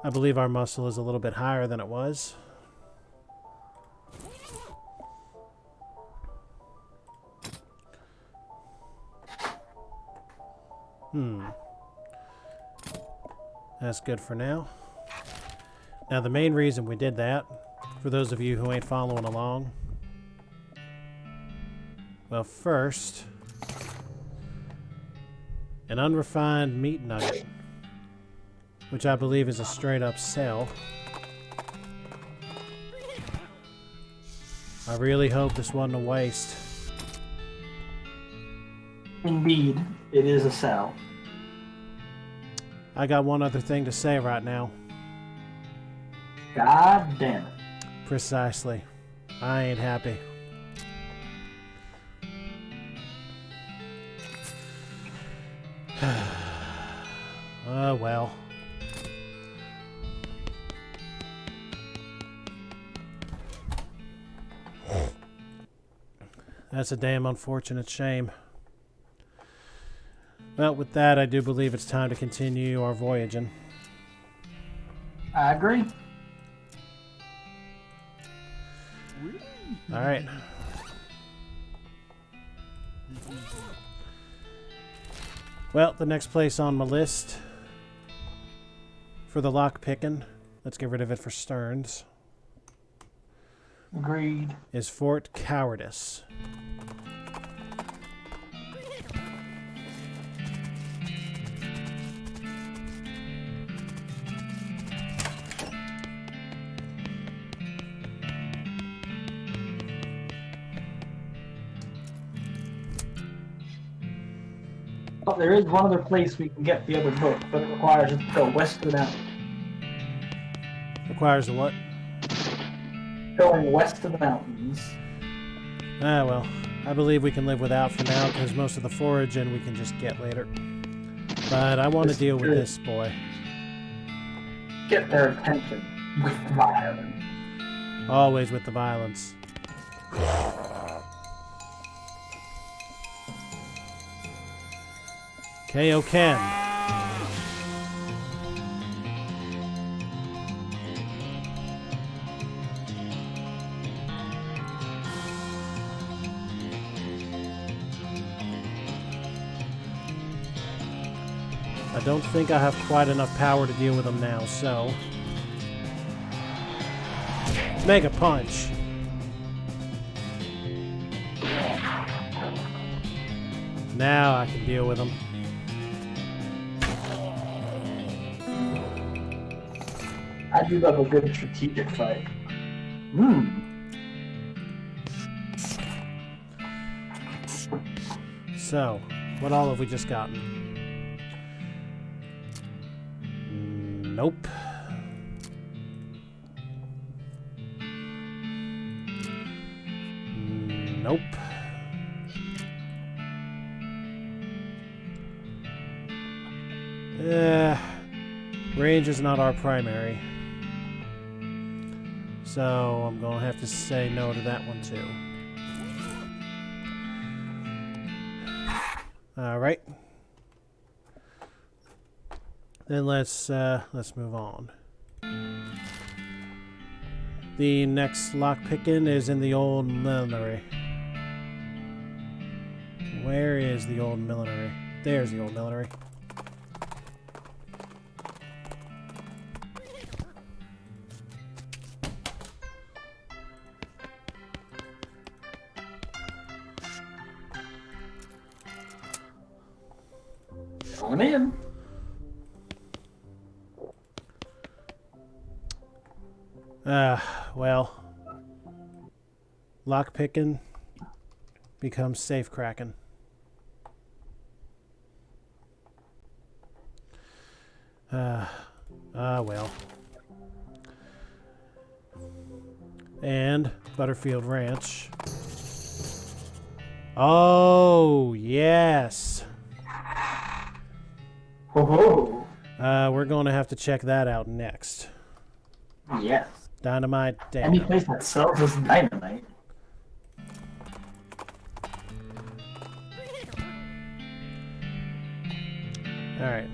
I believe our muscle is a little bit higher than it was. That's good for now. Now, the main reason we did that, for those of you who ain't following along, well, first, an unrefined meat nugget, which I believe is a straight-up sell. I really hope this wasn't a waste. Indeed, it is a sell. I got one other thing to say right now. God damn it. Precisely. I ain't happy. Oh, well. That's a damn unfortunate shame. Well, with that, I do believe it's time to continue our voyaging. I agree. All right. Well, the next place on my list for the lock picking, let's get rid of it for Stearns, Agreed. is Fort Cowardice. Well, there is one other place we can get the other book, but it requires us to go west of the mountain. Requires a what? Going west of the mountains. Ah, well, I believe we can live without for now because most of the foraging we can just get later. But I want to deal with this boy. Get their attention with violence. Always with the violence. KO Ken. I don't think I have quite enough power to deal with him now, so... Mega Punch! Now I can deal with him. I do love a good strategic fight. So, what all have we just gotten? Nope. Nope. Range is not our primary. So I'm going to have to say no to that one too. All right. Then let's move on. The next lock picking is in the old millinery. Where is the old millinery? There's the old millinery. Going in. Well, lock picking becomes safe cracking. Well. And Butterfield Ranch. Oh, yes. Oh, We're going to have to check that out next. yes. Dynamite Any Dam. place that sells this dynamite. All right.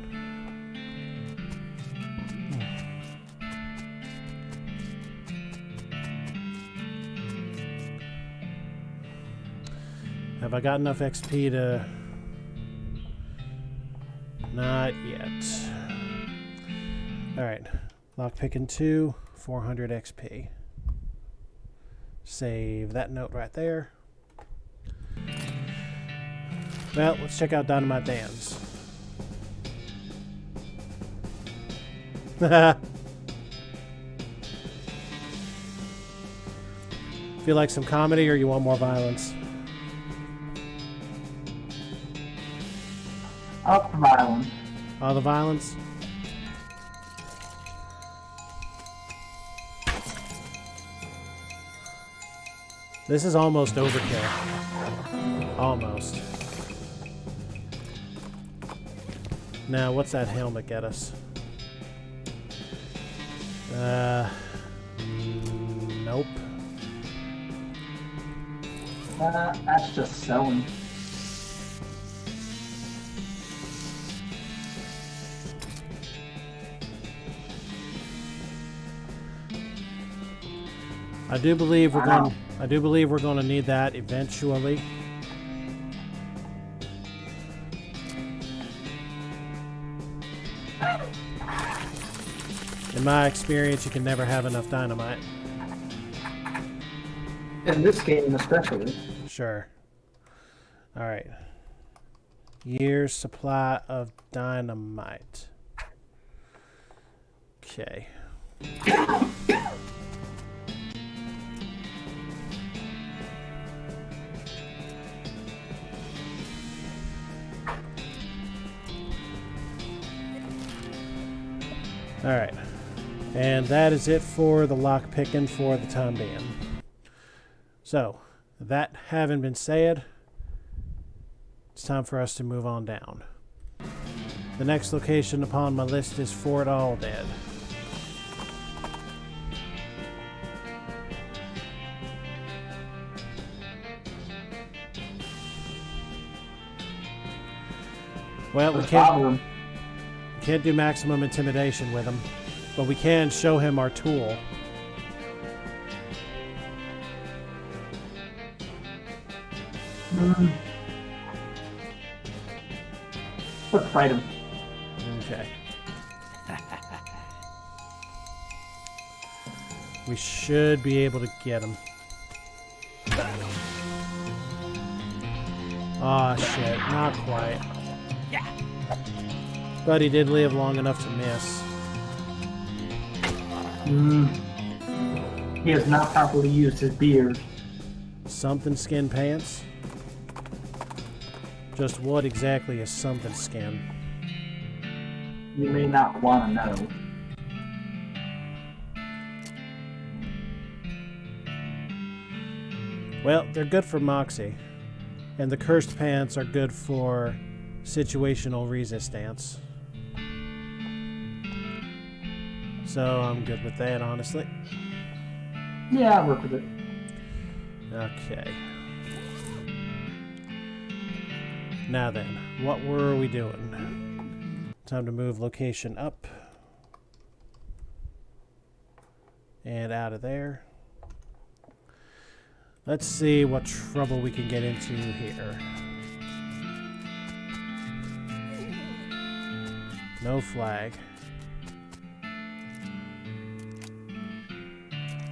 Have I got enough XP to... Not yet. Alright. Lockpicking 2, 400 XP. Save that note right there. Well, let's check out Dynamite Dams. Feel like some comedy or you want more violence? Up the violence. All the violence? This is almost overkill. Almost. Now, what's that helmet get us? Nope. That's just selling. I do believe we're going. I do believe we're going to need that eventually. In my experience, you can never have enough dynamite. In this game, especially. Sure. All right. Year's supply of dynamite. Okay. All right. And that is it for the lock picking for the time being. So, that having been said, it's time for us to move on down. The next location upon my list is Fort Alldead. Well, we can't do maximum intimidation with him, but we can show him our tool. Let's fight him. Okay. We should be able to get him. Aw, shit. Not quite. But he did live long enough to miss. He has not properly used his beard. Something skin pants? Just what exactly is something skin? You may not want to know. Well, they're good for Moxie. And the cursed pants are good for situational resistance. So I'm good with that, honestly. Yeah, I'll work with it. Okay. Now then, what were we doing? Time to move location up. And out of there. Let's see what trouble we can get into here. No flag.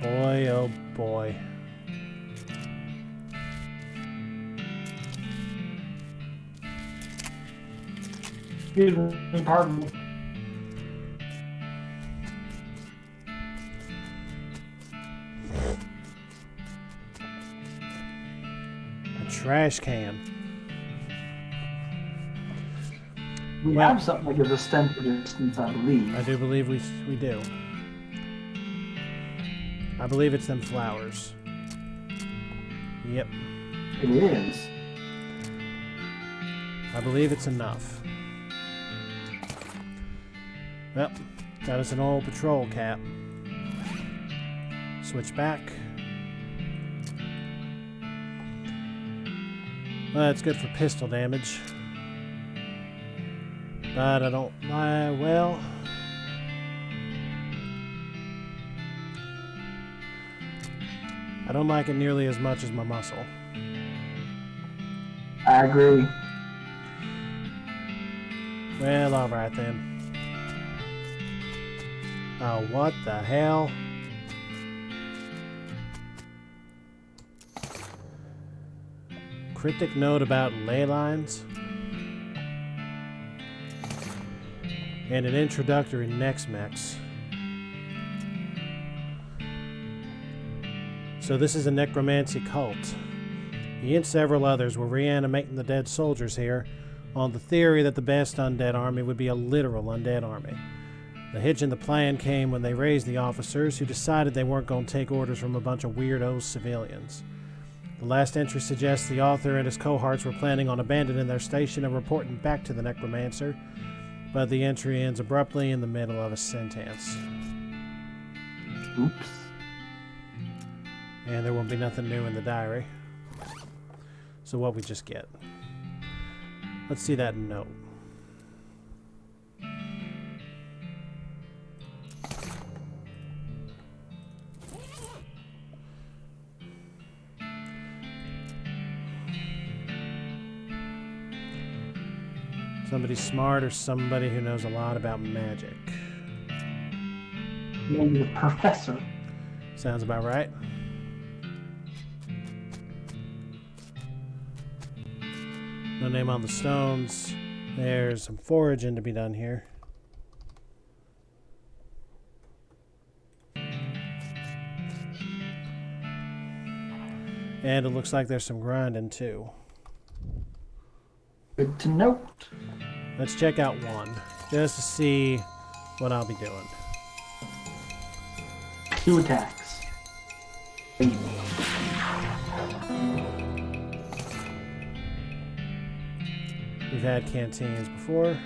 Boy, oh boy. Excuse me, pardon me. trash can. We Well, have something that gives us stench resistance, I believe. I do believe we do. I believe it's them flowers. Yep. It is. I believe it's enough. Well, got us an old patrol cap. Switch back. Well, that's good for pistol damage. But I don't well. I don't like it nearly as much as my muscle. I agree. Well, alright then. Oh, what the hell? Cryptic note about ley lines. And an introductory Nex-Mex. So this is a necromancy cult. He and several others were reanimating the dead soldiers here on the theory that the best undead army would be a literal undead army. The hitch in the plan came when they raised the officers, who decided they weren't going to take orders from a bunch of weirdos civilians. The last entry suggests the author and his cohorts were planning on abandoning their station and reporting back to the necromancer, but the entry ends abruptly in the middle of a sentence. Oops. And there won't be nothing new in the diary. So what we just get? Let's see that note. Somebody smart or somebody who knows a lot about magic. Maybe the professor. Sounds about right. No name on the stones. There's some foraging to be done here. And it looks like there's some grinding too. Good to note. Let's check out one, just to see what I'll be doing. 2 attacks. We've had canteens before.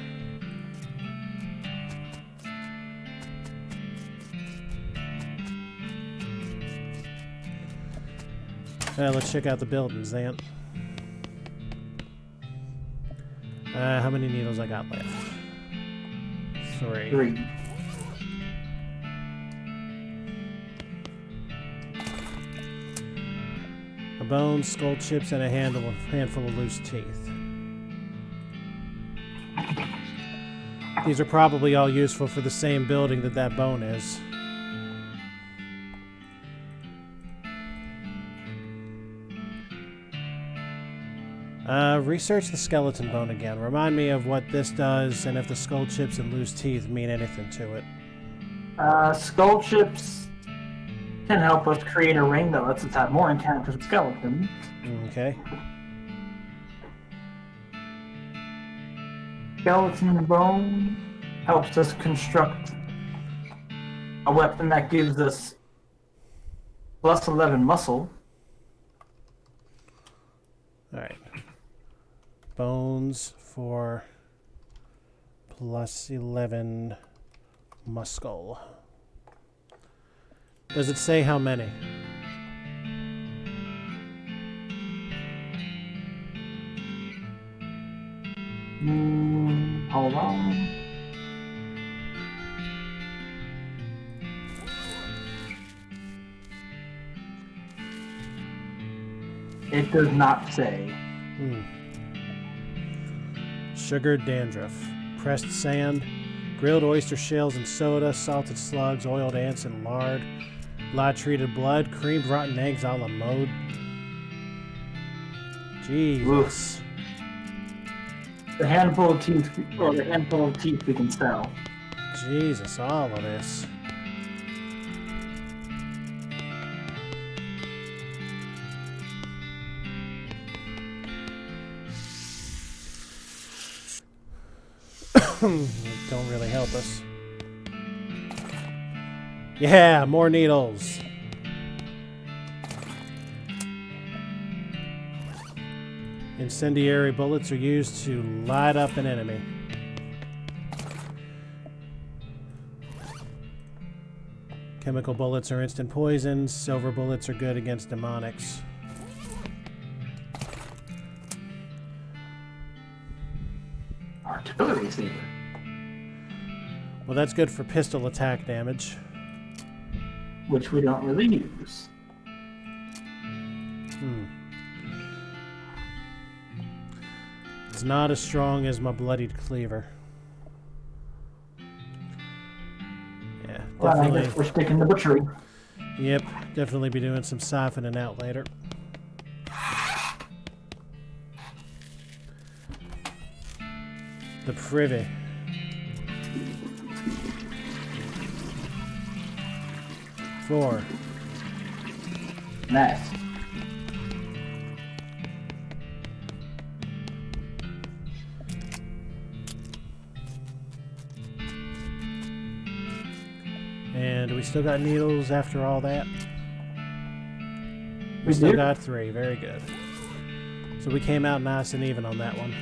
Let's check out the buildings then. How many needles I got left? 3. 3. A bone, skull chips, and a handful of loose teeth. These are probably all useful for the same building that bone is. Research the skeleton bone again. Remind me of what this does and if the skull chips and loose teeth mean anything to it. Skull chips can help us create a ring that lets us have more encounters with skeletons. Okay. Skeleton bone helps us construct a weapon that gives us plus 11 muscle. Alright. Bones for plus 11 muscle. Does it say how many? Hold on. It does not say. Sugared dandruff, pressed sand, grilled oyster shells and soda, salted slugs, oiled ants and lard, lye-treated blood, creamed rotten eggs a la mode. Jesus. The handful of teeth, or the handful of teeth we can sell. Jesus, all of this. Don't really help us. Yeah, more needles. Incendiary bullets are used to light up an enemy. Chemical bullets are instant poisons. Silver bullets are good against demonics. Artillery saber. Well, that's good for pistol attack damage. Which we don't really use. It's not as strong as my bloodied cleaver. Yeah, Well, I definitely. guess we're sticking to butchery. Yep, definitely be doing some siphoning out later. The privy. Four. Nice. And we still got needles after all that? We We still do. got 3. Very good. So we came out nice and even on that one.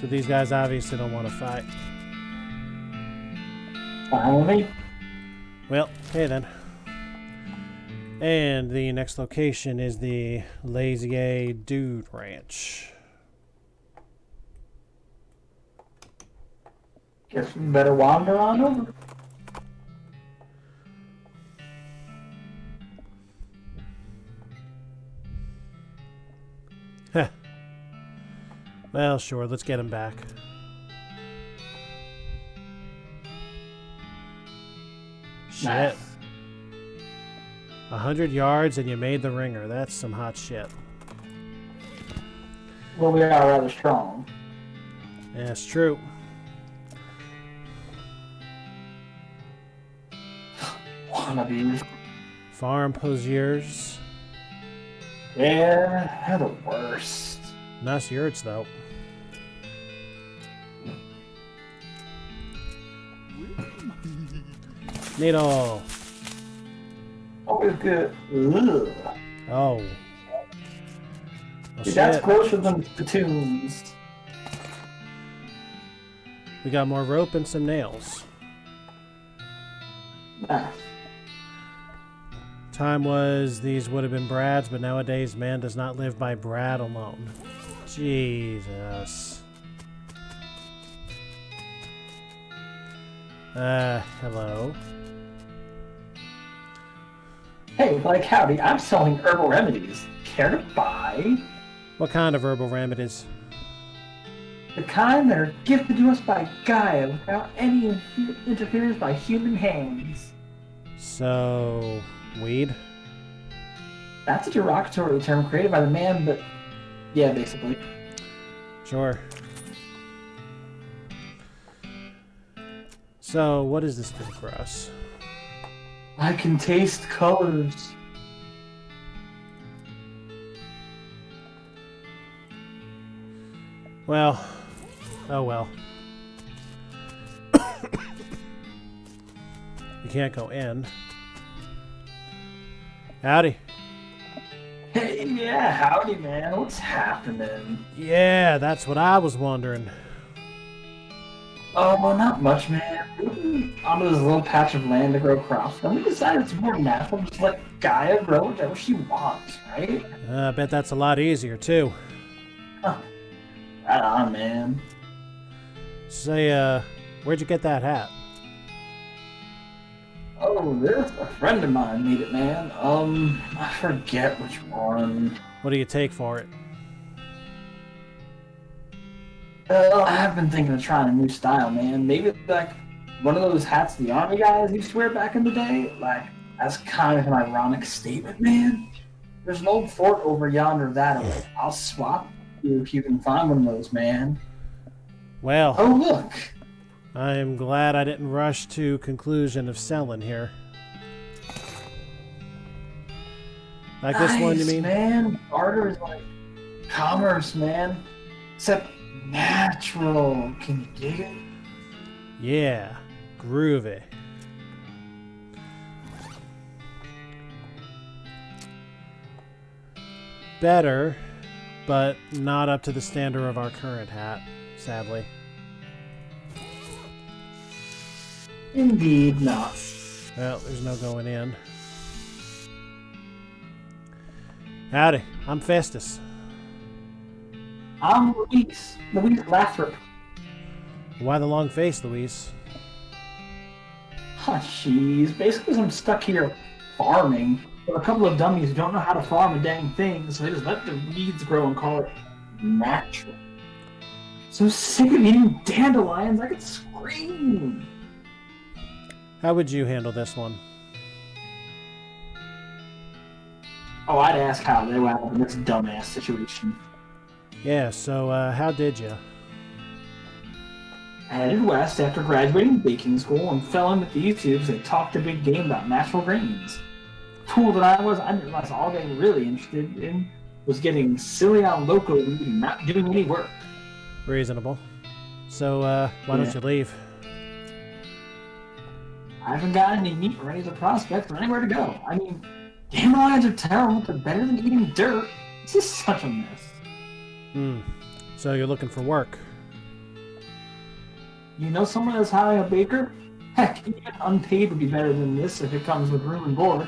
So these guys obviously don't want to fight. Fine with me. Well, okay then. And the next location is the Lazy A Dude Ranch. Guess we better wander on over. Heh. Well, sure, let's get him back. Shit. Nice. 100 yards and you made the ringer. That's some hot shit. Well, we are rather strong. Yeah, it's true. Wannabes. Farm posiers. Yeah, they're the worst. Nice yurts, though. Needle. Always good. Ugh. Oh. Well, Dude, that's shit. closer than Spitoons. We got more rope and some nails. Nah. Time was these would have been Brad's, but nowadays man does not live by Brad alone. Jesus. Hello. Hey, like howdy, I'm selling herbal remedies. Care to buy? What kind of herbal remedies? The kind that are gifted to us by Gaia without any interference by human hands. So, weed? That's a derogatory term created by the man, but yeah, basically. Sure. So, what does this do for us? I can taste colors. Well, oh well. You can't go in. Howdy. Hey, yeah, howdy, man. What's happening? Yeah, that's what I was wondering. Oh, well, not much, man. We were onto this little patch of land to grow crops, and we decided it's more natural to just let Gaia grow whatever she wants, right? I bet that's a lot easier, too. Huh. Right on, man. Say, where'd you get that hat? Oh, this a friend of mine made it, man. I forget which one. What do you take for it? I've been thinking of trying a new style, man. Maybe like one of those hats the army guys used to wear back in the day. Like, that's kind of an ironic statement, man. There's an old fort over yonder that I'll swap you if you can find one of those, man. Well, Oh, look. I'm glad I didn't rush to conclusion of selling here. Like this one, you Nice, mean? man. Barter is like commerce, man. Except natural. Can you dig it? Yeah, groovy. Better, but not up to the standard of our current hat, sadly. Indeed not. Well, there's no going in. Howdy, I'm Festus. I'm Luis. Luis Lathrop. Why the long face, Luis? Huh, jeez. Basically, I'm stuck here farming. But a couple of dummies who don't know how to farm a dang thing, so they just let the weeds grow and call it natural. So sick of eating dandelions, I could scream. How would you handle this one? Oh, I'd ask how they wound up in this dumbass situation. Yeah, so how did you? I headed west after graduating baking school and fell in with these tubes that talked a big game about natural grains. Fool that I was, I didn't realize all they were really interested in was getting silly on local weed and not doing any work. Reasonable. So, why don't you leave? I haven't got any meat or any other prospects or anywhere to go. I mean, dandelions are terrible, but better than eating dirt. This is such a mess. So you're looking for work? You know someone that's hiring a baker? Heck, even unpaid would be better than this if it comes with room and board.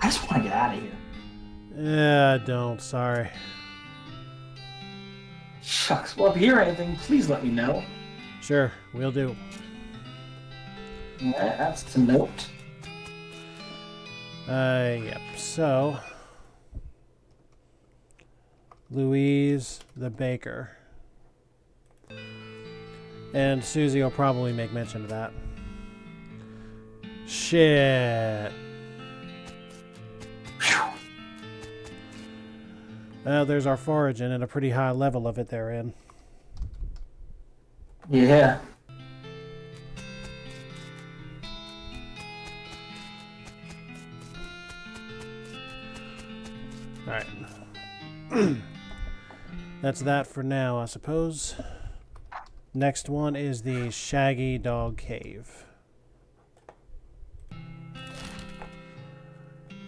I just want to get out of here. Don't. Sorry. Shucks. Well, if you hear anything, please let me know. Sure, we'll do. Yeah, that's to note. Yep. So, Louise the baker. And Susie will probably make mention of that. Shit. Well, there's our foraging and a pretty high level of it they're in. Yeah. Alright. That's that for now, I suppose. Next one is the Shaggy Dog Cave.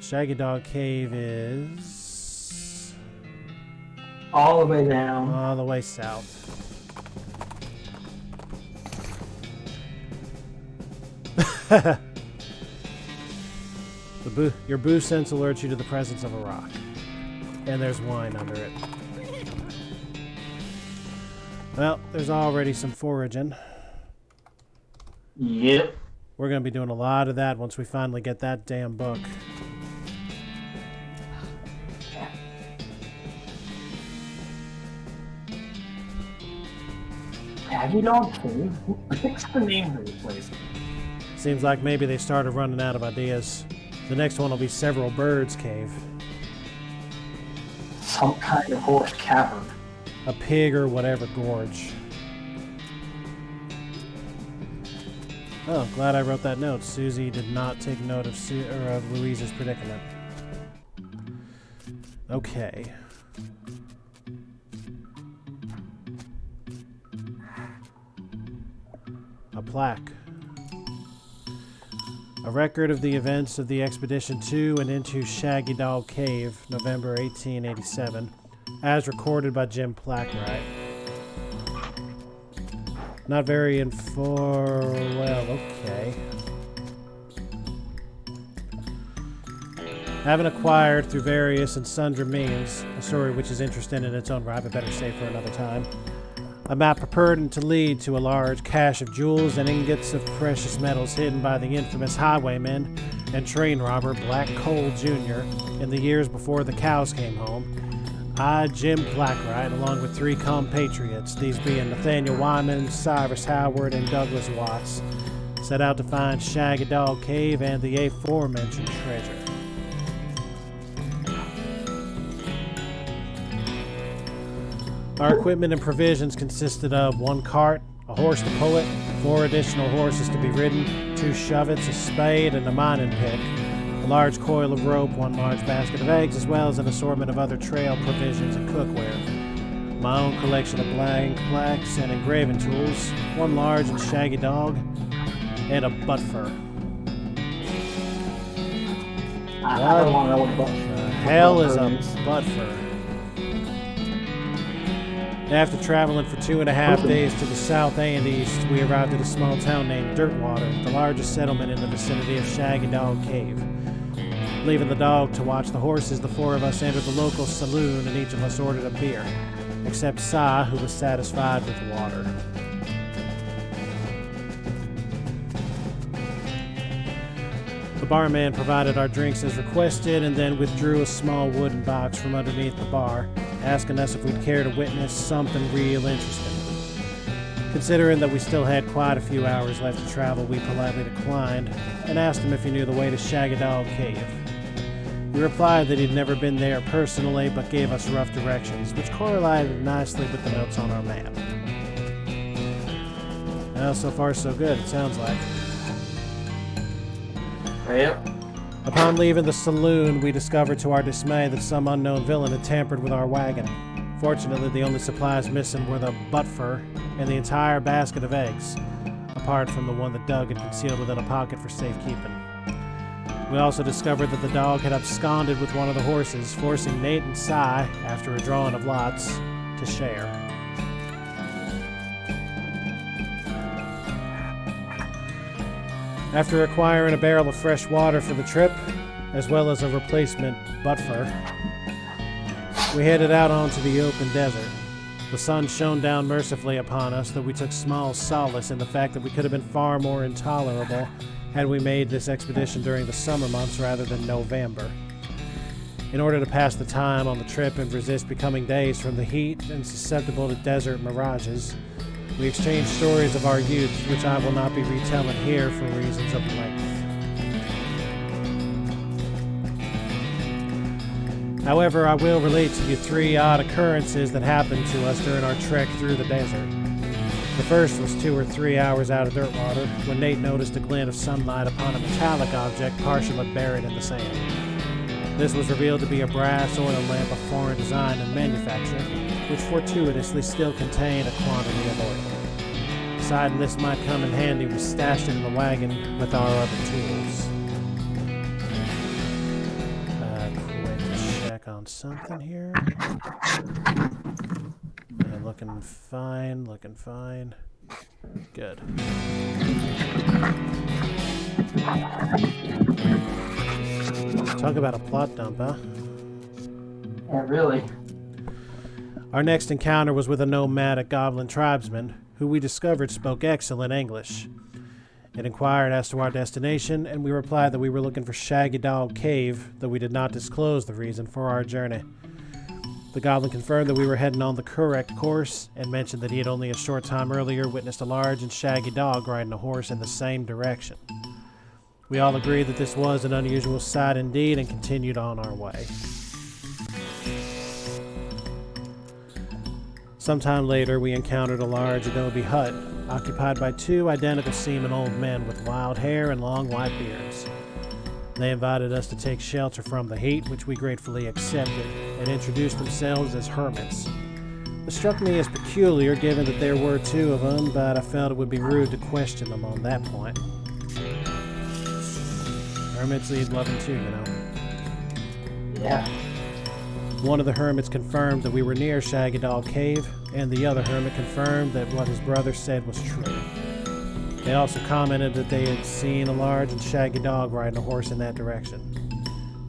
Shaggy Dog Cave is all the way down. All the way south. Your boo sense alerts you to the presence of a rock. And there's wine under it. Well, there's already some foraging. Yep. We're going to be doing a lot of that once we finally get that damn book. Shaggy Dog Cave? What's the name of this place? Seems like maybe they started running out of ideas. The next one will be Several Birds Cave. Some kind of horse cavern. A pig or whatever gorge. Oh, glad I wrote that note. Susie did not take note of Louise's predicament. Okay. A plaque. A record of the events of the expedition to and into Shaggy Dog Cave, November 1887, as recorded by Jim Plackwright. Not very well, okay. Having acquired through various and sundry means, a story which is interesting in its own right, but better save for another time, a map purporting to lead to a large cache of jewels and ingots of precious metals hidden by the infamous highwayman and train robber Black Cole Jr. in the years before the cows came home. I, Jim Plackwright, along with 3 compatriots, these being Nathaniel Wyman, Cyrus Howard, and Douglas Watts, set out to find Shaggy Dog Cave and the aforementioned treasure. Our equipment and provisions consisted of 1 cart, a horse to pull it, 4 additional horses to be ridden, 2 shovets, a spade, and a mining pick, a large coil of rope, 1 large basket of eggs, as well as an assortment of other trail provisions and cookware. my own collection of blank plaques and engraving tools, one large and shaggy dog, and a butt fur. I don't want to know what butt Hell is a butt fur. After traveling for 2.5 days to the south and east, we arrived at a small town named Dirtwater, the largest settlement in the vicinity of Shaggy Dog Cave. Leaving the dog to watch the horses, the 4 of us entered the local saloon and each of us ordered a beer, except Si, who was satisfied with water. The barman provided our drinks as requested and then withdrew a small wooden box from underneath the bar, asking us if we'd care to witness something real interesting. Considering that we still had quite a few hours left to travel, we politely declined and asked him if he knew the way to Shaggy Dog Cave. He replied that he'd never been there personally, but gave us rough directions, which correlated nicely with the notes on our map. Well, so far so good, it sounds like. Yep. Upon leaving the saloon, we discovered to our dismay that some unknown villain had tampered with our wagon. Fortunately, the only supplies missing were the butt fur and the entire basket of eggs, apart from the one that Doug had concealed within a pocket for safekeeping. We also discovered that the dog had absconded with one of the horses, forcing Nate and Si, after a drawing of lots, to share. After acquiring a barrel of fresh water for the trip, as well as a replacement butt fur, we headed out onto the open desert. The sun shone down mercifully upon us, though we took small solace in the fact that we could have been far more intolerable had we made this expedition during the summer months rather than November. In order to pass the time on the trip and resist becoming dazed from the heat and susceptible to desert mirages, we exchanged stories of our youth, which I will not be retelling here for reasons of length. However, I will relate to you 3 odd occurrences that happened to us during our trek through the desert. The first was 2 or 3 hours out of Dirtwater, when Nate noticed a glint of sunlight upon a metallic object partially buried in the sand. This was revealed to be a brass oil lamp of foreign design and manufacture, which fortuitously still contained a quantity of oil. Deciding this might come in handy, we stashed it in the wagon with our other tools. Quick check on something here. Yeah, looking fine, looking fine. Good. Talk about a plot dump, huh? Yeah, really. Our next encounter was with a nomadic goblin tribesman, who we discovered spoke excellent English. It inquired as to our destination, and we replied that we were looking for Shaggy Dog Cave, though we did not disclose the reason for our journey. The goblin confirmed that we were heading on the correct course, and mentioned that he had only a short time earlier witnessed a large and shaggy dog riding a horse in the same direction. We all agreed that this was an unusual sight indeed, and continued on our way. Sometime later, we encountered a large adobe hut, occupied by 2 identical seeming old men with wild hair and long white beards. They invited us to take shelter from the heat, which we gratefully accepted, and introduced themselves as hermits. It struck me as peculiar, given that there were 2 of them, but I felt it would be rude to question them on that point. Hermits lead loving too, you know. Yeah. One of the hermits confirmed that we were near Shaggy Dog Cave, and the other hermit confirmed that what his brother said was true. They also commented that they had seen a large and shaggy dog riding a horse in that direction.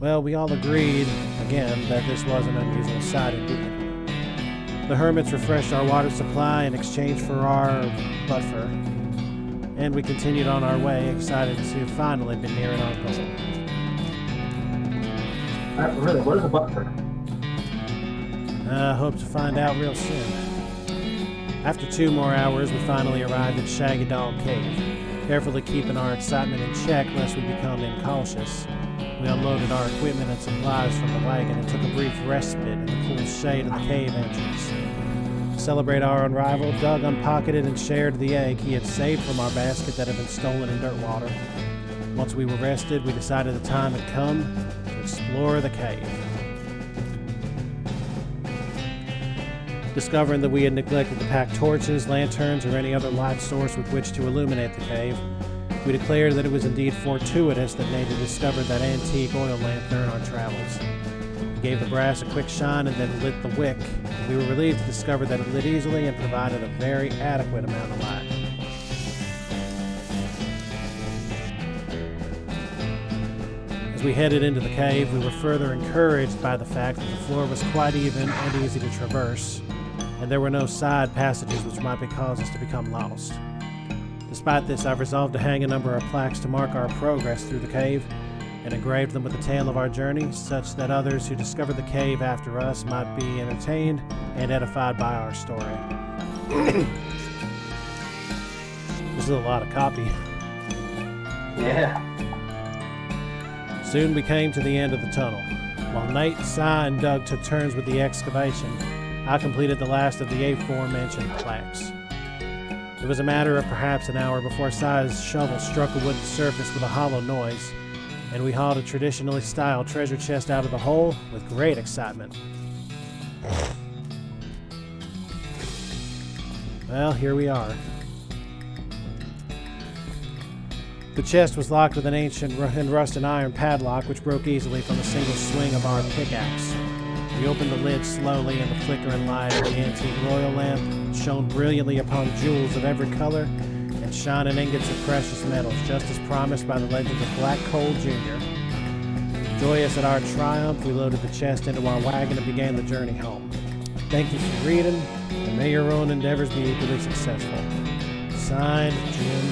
Well, we all agreed, again, that this was an unusual sight indeed. The hermits refreshed our water supply in exchange for our butt fur, and we continued on our way, excited to finally be nearing our goal. Really, what is a butt fur? I hope to find out real soon. After 2 more hours, we finally arrived at Shaggy Dog Cave. Carefully keeping our excitement in check lest we become incautious, we unloaded our equipment and supplies from the wagon and took a brief respite in the cool shade of the cave entrance. To celebrate our arrival, Doug unpocketed and shared the egg he had saved from our basket that had been stolen in Dirtwater. Once we were rested, we decided the time had come to explore the cave. Discovering that we had neglected to pack torches, lanterns, or any other light source with which to illuminate the cave, we declared that it was indeed fortuitous that Nate had discovered that antique oil lamp during our travels. We gave the brass a quick shine and then lit the wick, and we were relieved to discover that it lit easily and provided a very adequate amount of light. As we headed into the cave, we were further encouraged by the fact that the floor was quite even and easy to traverse, and there were no side passages which might cause us to become lost. Despite this, I've resolved to hang a number of plaques to mark our progress through the cave, and engraved them with the tale of our journey, such that others who discover the cave after us might be entertained and edified by our story. This is a lot of copy. Yeah. Soon we came to the end of the tunnel. While Nate, Cy, and Doug took turns with the excavation, I completed the last of the aforementioned plaques. It was a matter of perhaps an hour before Cy's shovel struck a wooden surface with a hollow noise, and we hauled a traditionally styled treasure chest out of the hole with great excitement. Well, here we are. The chest was locked with an ancient and rusted iron padlock which broke easily from a single swing of our pickaxe. We opened the lid slowly, and the flickering light of the antique oil lamp shone brilliantly upon jewels of every color and shining ingots of precious metals, just as promised by the legend of Black Coal Jr. Joyous at our triumph, we loaded the chest into our wagon and began the journey home. Thank you for reading, and may your own endeavors be equally successful. Signed, Jim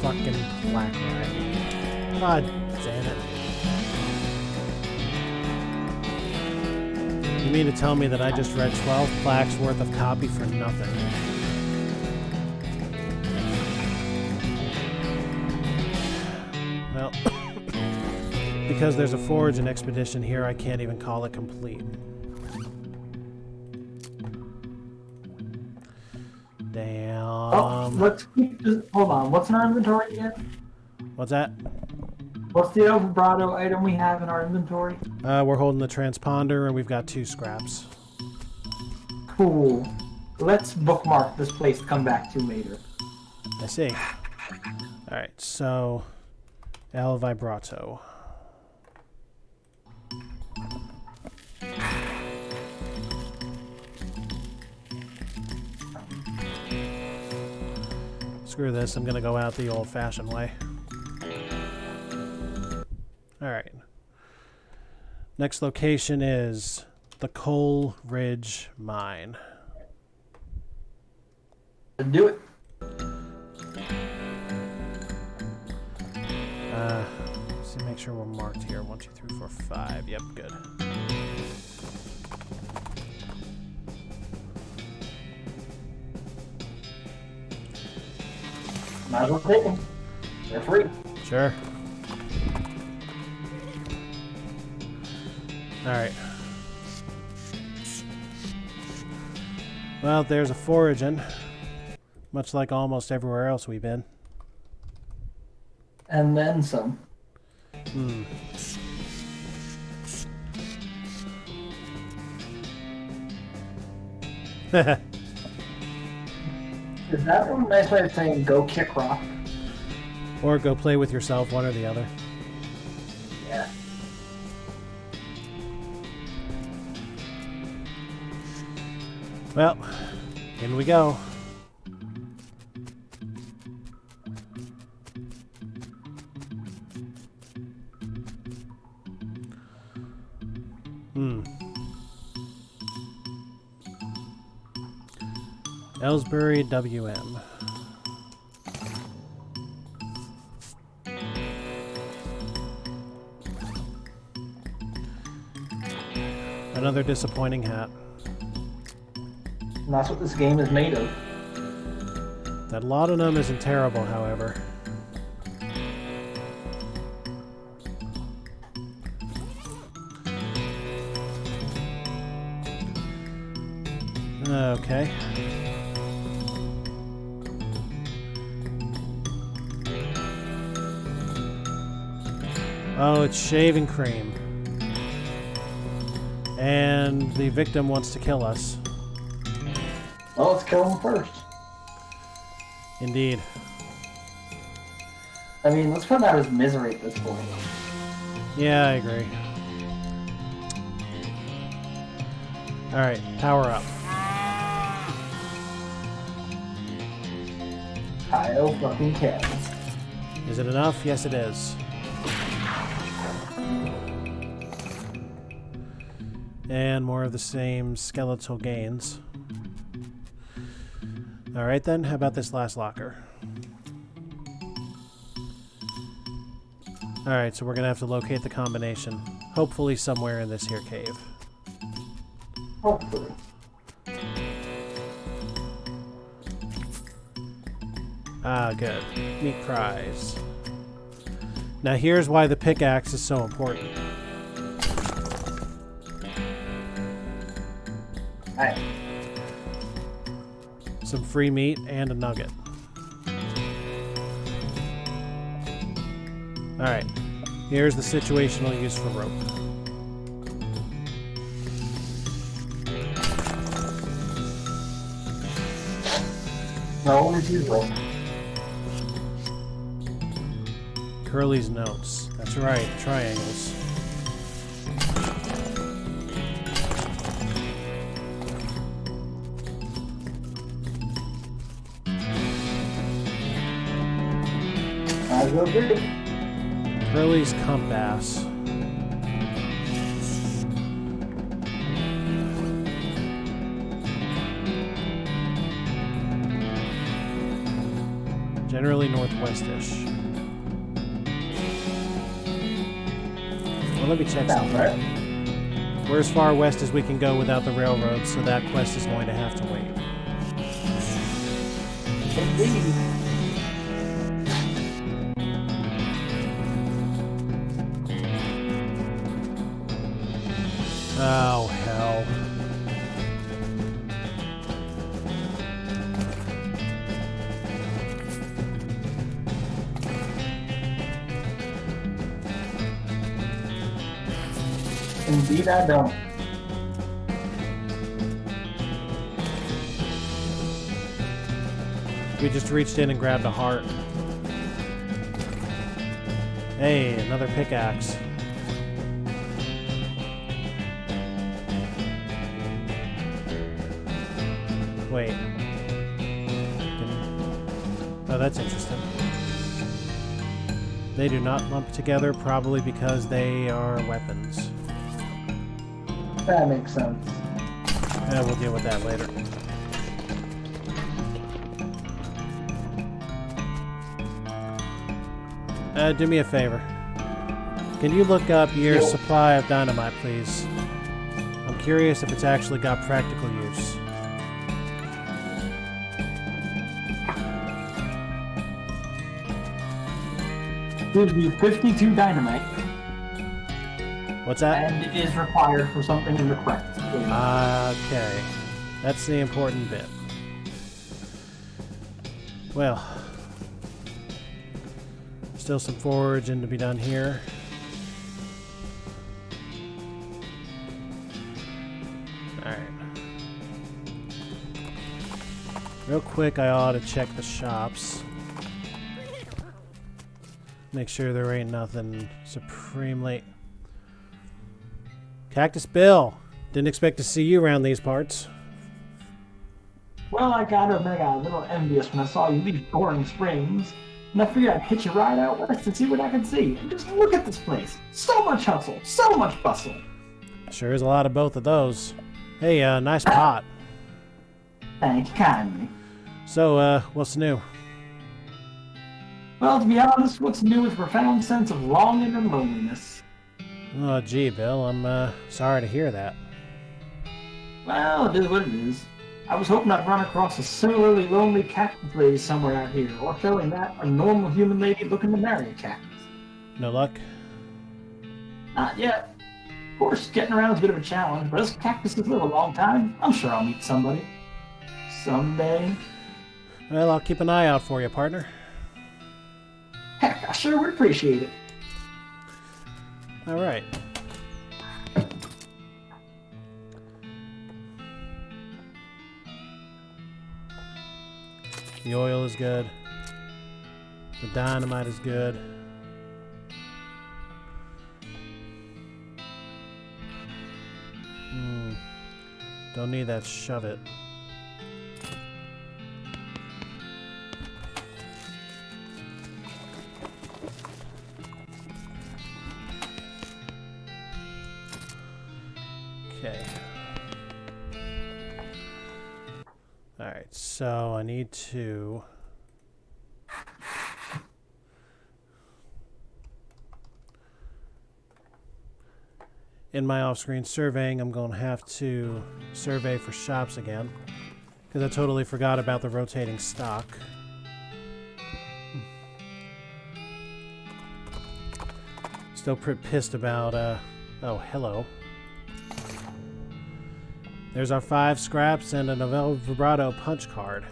fucking Blackwright. God damn it. You mean to tell me that I just read 12 plaques worth of copy for nothing? Well, because there's a foraging expedition here, I can't even call it complete. Damn. Oh, let's keep this. Hold on. What's in our inventory again? What's that? What's the El Vibrato item we have in our inventory? We're holding the transponder, and we've got 2 scraps. Cool. Let's bookmark this place to come back to later. I see. Alright, so El Vibrato. Screw this, I'm gonna go out the old-fashioned way. Alright. Next location is the Coal Ridge Mine. Let's do it. See, make sure we're marked here. 1, 2, 3, 4, 5. Yep, good. Might as well take them. They're free. Sure. Alright. Well, there's a foraging. Much like almost everywhere else we've been. And then some. Is that one a nice way of saying go kick rock? Or go play with yourself, one or the other. Yeah. Well, in we go. Ellsbury, WM. Another disappointing hat. And that's what this game is made of. That laudanum isn't terrible, however. Okay. Oh, it's shaving cream. And the victim wants to kill us. Well, let's kill him first. Indeed. I mean, let's put him out of his misery at this point. Yeah, I agree. Alright, power up. Kyle fucking cat. Is it enough? Yes, it is. And more of the same skeletal gains. Alright then, how about this last locker? Alright, so we're gonna have to locate the combination. Hopefully somewhere in this here cave. Hopefully. Ah, good. Meat prize. Now here's why the pickaxe is so important. Alright. Some free meat and a nugget. Alright, here's the situational use for rope. No, as usual. Curly's notes. That's right, triangles. Might as well get it. Curly's compass. Generally northwestish. Well, let me check Sounds something. right. We're as far west as we can go without the railroad, so that quest is going to have to wait. Indeed. Oh, hell. Indeed, I don't. We just reached in and grabbed a heart. Hey, another pickaxe. Wait. Oh, that's interesting. They do not lump together, probably because they are weapons. That makes sense. We'll deal with that later. Do me a favor. Can you look up your supply of dynamite, please? I'm curious if it's actually got practical use. Gives you 52 dynamite. What's that? And it is required for something in the quest. Okay. That's the important bit. Well. Still some foraging to be done here. Alright. Real quick, I ought to check the shops. Make sure there ain't nothing supremely... Cactus Bill! Didn't expect to see you around these parts. Well, I gotta admit, I got a little envious when I saw you leave Boring Springs. And I figured I'd hitch a ride out west and see what I could see. And just look at this place. So much hustle, so much bustle. Sure is a lot of both of those. Hey, nice pot. Thank you kindly. So, what's new? Well, to be honest, what's new is a profound sense of longing and loneliness. Oh, gee, Bill, I'm sorry to hear that. Well, it is what it is. I was hoping I'd run across a similarly lonely cactus lady somewhere out here, or failing that, a normal human lady looking to marry a cactus. No luck? Not yet. Of course, getting around is a bit of a challenge, but as cactuses live a long time, I'm sure I'll meet somebody. Someday. Well, I'll keep an eye out for you, partner. Heck, I sure would appreciate it. All right. The oil is good. The dynamite is good. Don't need that shove it. Okay. Alright, so I need to... In my off-screen surveying, I'm going to have to survey for shops again, because I totally forgot about the rotating stock. Still pretty pissed about, oh, hello. There's our 5 scraps and a Novel Vibrato punch card.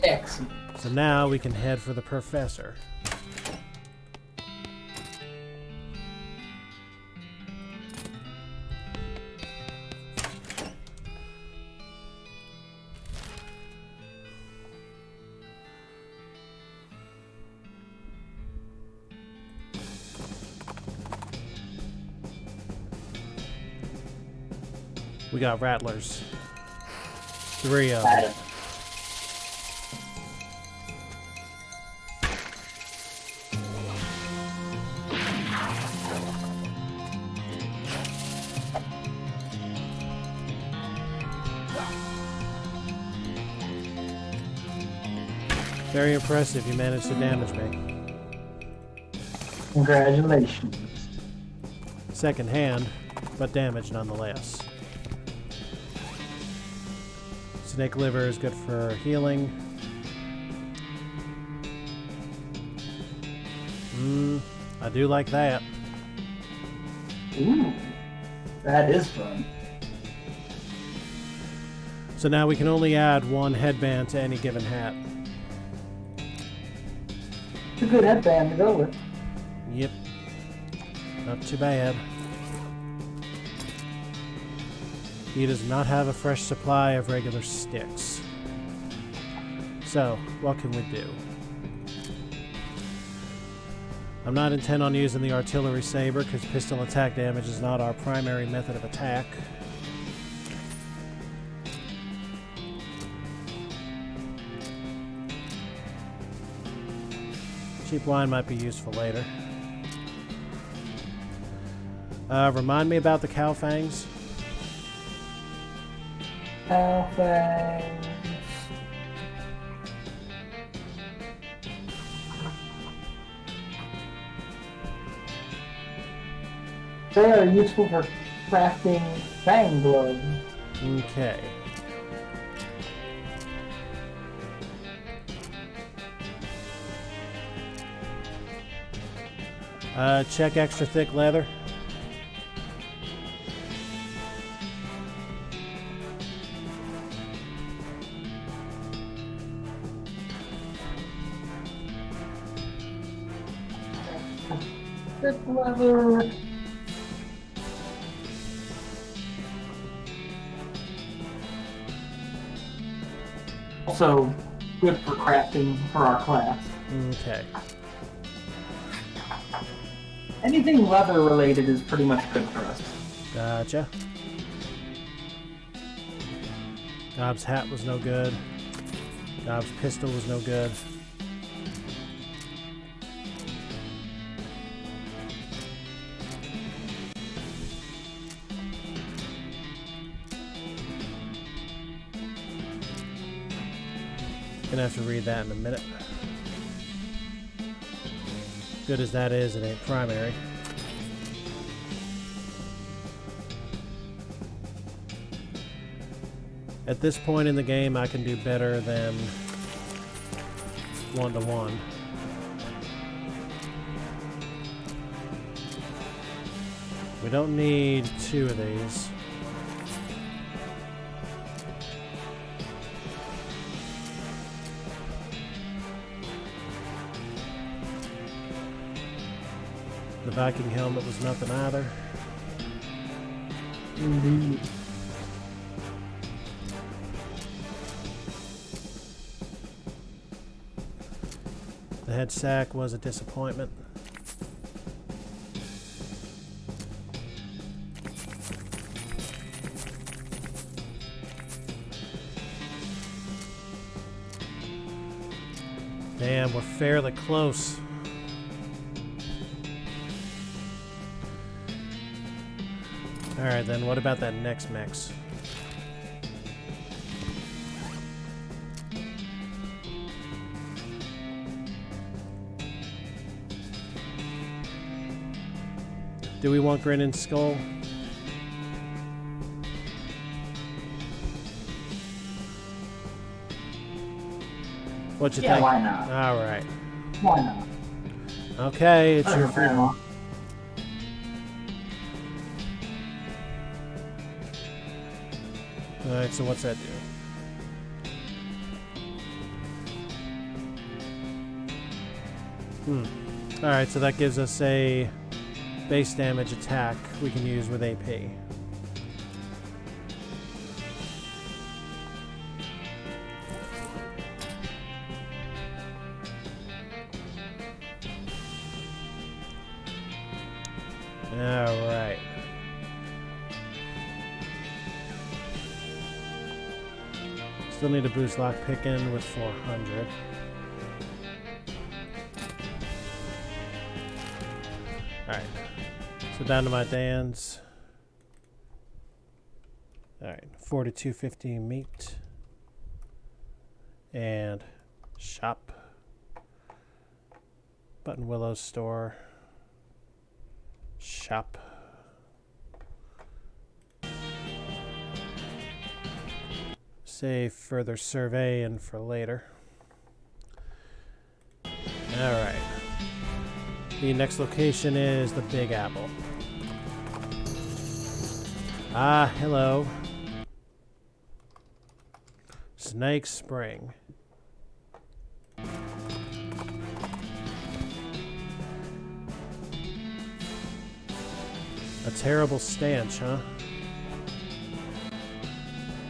Excellent. So now we can head for the professor. We got rattlers. 3 of them. Very impressive, you managed to damage me. Congratulations. Second hand, but damage nonetheless. Snake liver is good for healing. I do like that. Ooh, that is fun. So now we can only add 1 headband to any given hat. It's a good headband to go with. Yep. Not too bad. He does not have a fresh supply of regular sticks. So, what can we do? I'm not intent on using the artillery saber because pistol attack damage is not our primary method of attack. Cheap wine might be useful later. Remind me about the cow fangs. Cow fangs. They are useful for crafting fang gloves. Okay. Check extra thick leather. Thick leather. Also good for crafting for our class. Okay. Anything leather related is pretty much good for us. Gotcha. Gob's hat was no good. Gob's pistol was no good. Gonna have to read that in a minute. Good as that is, it ain't primary. At this point in the game, I can do better than 1-to-1. We don't need 2 of these. The Viking helmet was nothing either. Indeed. head sack was a disappointment. Damn, we're fairly close. Alright then, what about that next mix? Do we want Grin and Skull? What you think? Yeah, why not? All right. Why not? Okay, it's your free. Grandma. All right, so what's that do? All right, so that gives us a base damage attack we can use with AP. All right. Still need to boost lock picking with 400. Alright. So down to my Dan's. Alright. 42.50 meat. And shop. Button Willow store. Shop. Save further survey and for later. Alright. The next location is the Big Apple. Ah, hello. Snake Spring. A terrible stench, huh?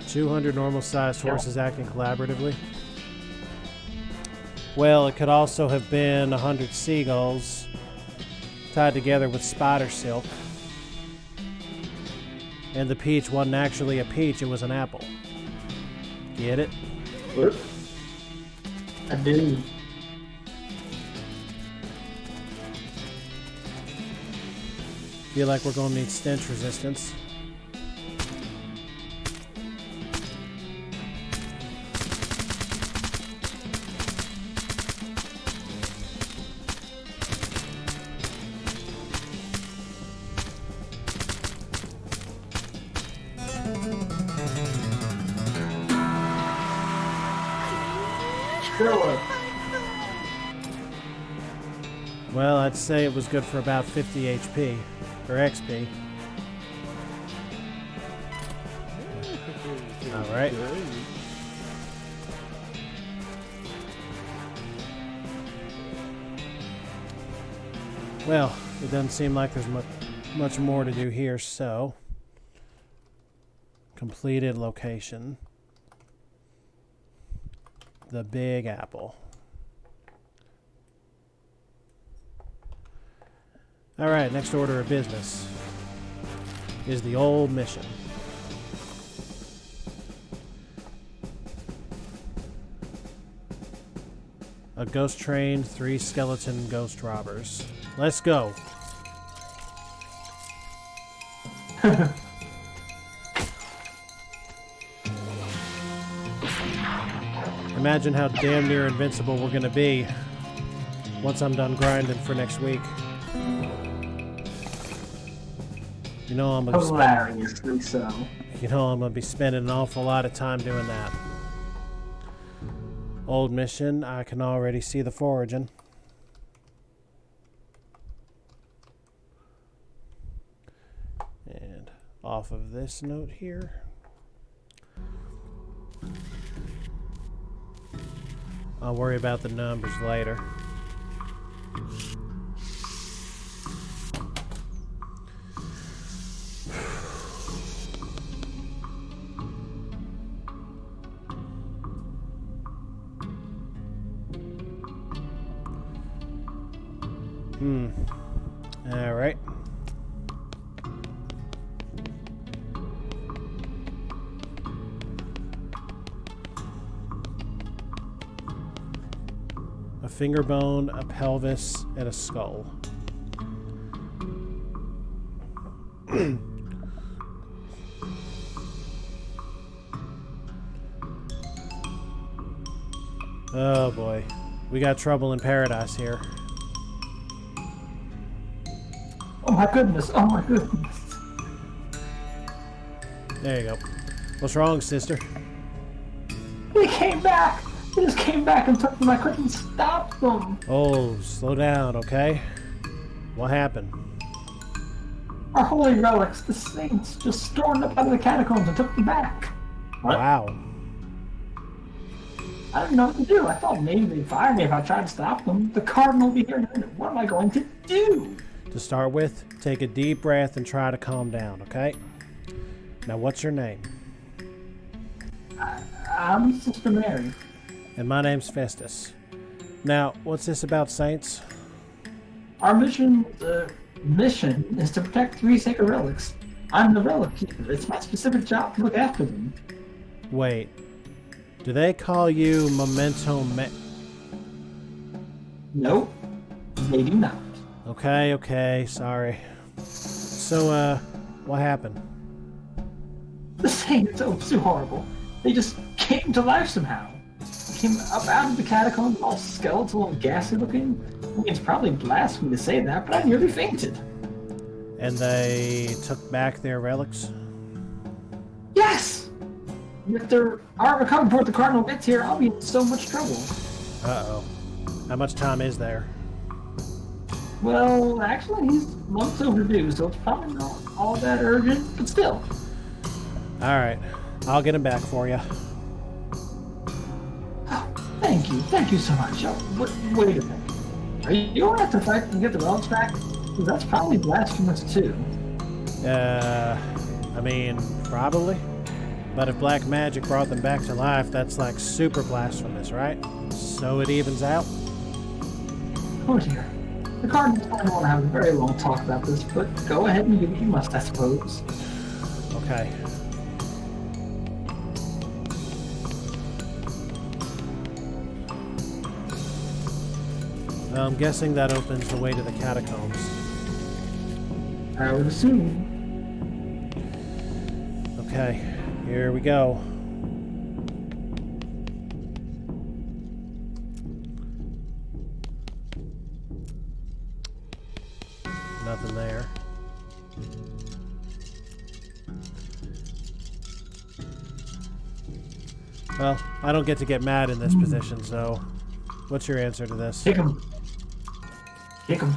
200 normal-sized horses acting collaboratively. Well, it could also have been 100 seagulls tied together with spider silk. And the peach wasn't actually a peach, it was an apple. Get it? What? I do. Feel like we're gonna need stench resistance. Well, I'd say it was good for about 50 HP, or XP. Alright. Well, it doesn't seem like there's much more to do here, so... Completed location. The Big Apple. Alright, next order of business is the old mission. A ghost train, 3 skeleton ghost robbers. Let's go. Imagine how damn near invincible we're gonna be once I'm done grinding for next week. You know I'm gonna hilariously so. You know I'm gonna be spending an awful lot of time doing that. Old mission, I can already see the foraging. And off of this note here. I'll worry about the numbers later. All right. A finger bone, a pelvis, and a skull. Oh boy. We got trouble in paradise here. Oh my goodness, oh my goodness. There you go. What's wrong, sister? They came back! They just came back and took them. I couldn't stop them. Oh, slow down, okay? What happened? Our holy relics, the saints, just stormed up out of the catacombs and took them back. What? Wow. I didn't know what to do. I thought maybe they'd fire me if I tried to stop them. The cardinal will be here in a minute. What am I going to do? To start with, take a deep breath and try to calm down, okay? Now, what's your name? I'm Sister Mary. And my name's Festus. Now, what's this about saints? Our mission is to protect 3 sacred relics. I'm the relic keeper. It's my specific job to look after them. Wait. Do they call you Memento Nope, they do not. Okay, sorry. So, what happened? The saints, oh, so horrible. They just came to life somehow. Came up out of the catacombs, all skeletal and ghastly looking. I mean, it's probably blasphemy to say that, but I nearly fainted. And they took back their relics? Yes! And if there aren't recovered before the cardinal gets here, I'll be in so much trouble. Uh-oh. How much time is there? Well, actually, he's months overdue, so it's probably not all that urgent, but still. Alright. I'll get him back for you. Oh, thank you so much. Oh, wait a minute. Are you going to have to fight and get the relics back? Because that's probably blasphemous too. I mean, probably. But if black magic brought them back to life, that's like super blasphemous, right? So it evens out? Oh dear. The cardinals might want to have a very long talk about this, but go ahead and do what you must, I suppose. Okay. Well, I'm guessing that opens the way to the catacombs. I would assume. Okay, here we go. Nothing there. Well, I don't get to get mad in this position, so what's your answer to this? Kick him. Kick him.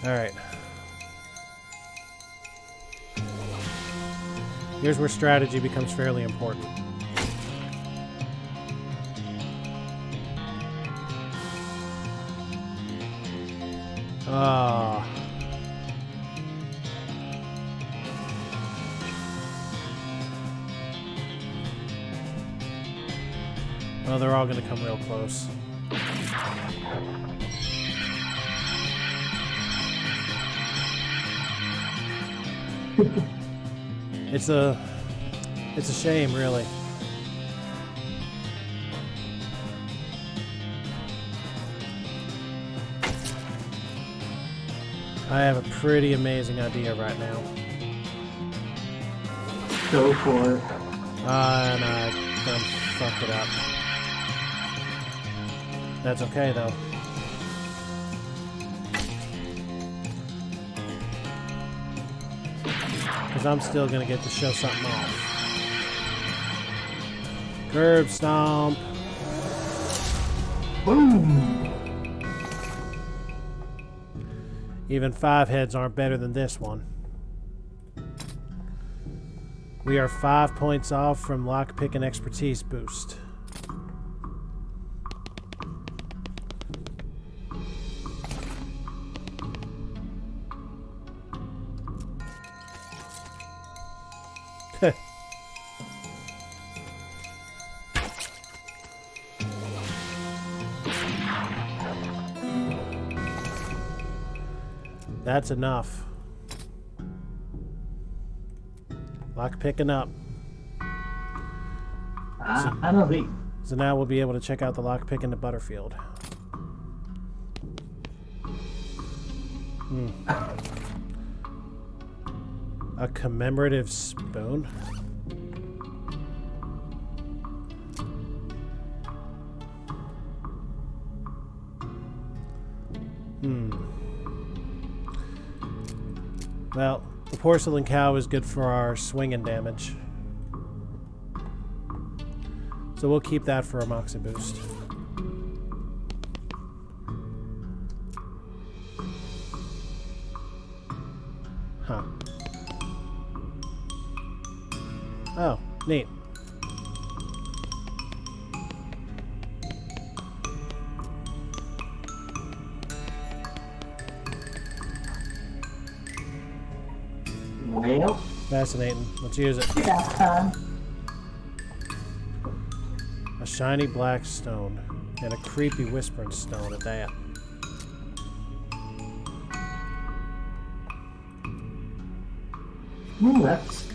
Alright. Here's where strategy becomes fairly important. Ah. Well, they're all going to come real close. It's a shame, really. I have a pretty amazing idea right now. Go for it. And I done fucked it up. That's okay, though. Because I'm still going to get to show something off. Curb stomp. Boom! Even 5 heads aren't better than this one. We are 5 points off from lockpick and expertise boost. That's enough. Lock picking up. I know the. So now we'll be able to check out the lock pick in the Butterfield. A commemorative spoon? Well, the porcelain cow is good for our swinging damage. So we'll keep that for a Moxie boost. Huh. Oh, neat. Well, Fascinating. Let's use it. yeah, time. A shiny black stone. And a creepy whispering stone at that. That's.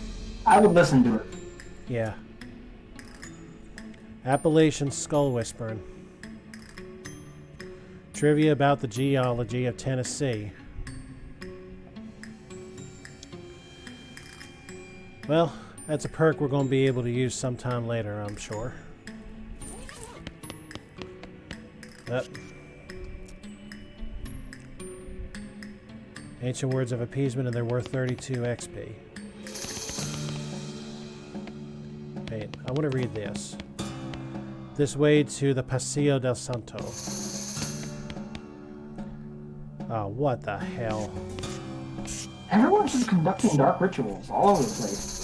I would listen to it. Yeah. Appalachian skull whispering. Trivia about the geology of Tennessee. Well, that's a perk we're going to be able to use sometime later, I'm sure. Yep. Ancient words of appeasement, and they're worth 32 XP. Wait, I want to read this. This way to the Paseo del Santo. Oh, what the hell? Everyone's just conducting dark rituals all over the place.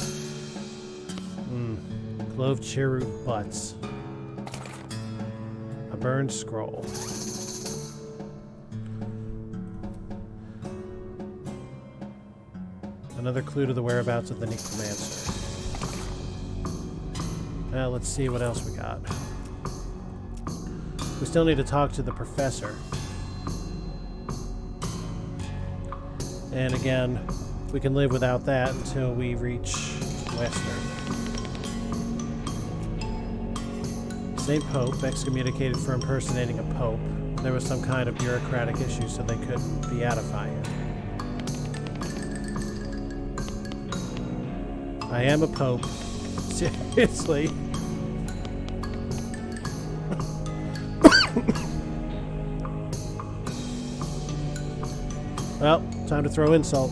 Clove cheroot butts. A burned scroll. Another clue to the whereabouts of the necromancer. Well, let's see what else we got. We still need to talk to the professor. And again, we can live without that until we reach Western. St. Pope, excommunicated for impersonating a pope. There was some kind of bureaucratic issue, so they couldn't beatify him. I am a pope. Seriously. Well, time to throw insult.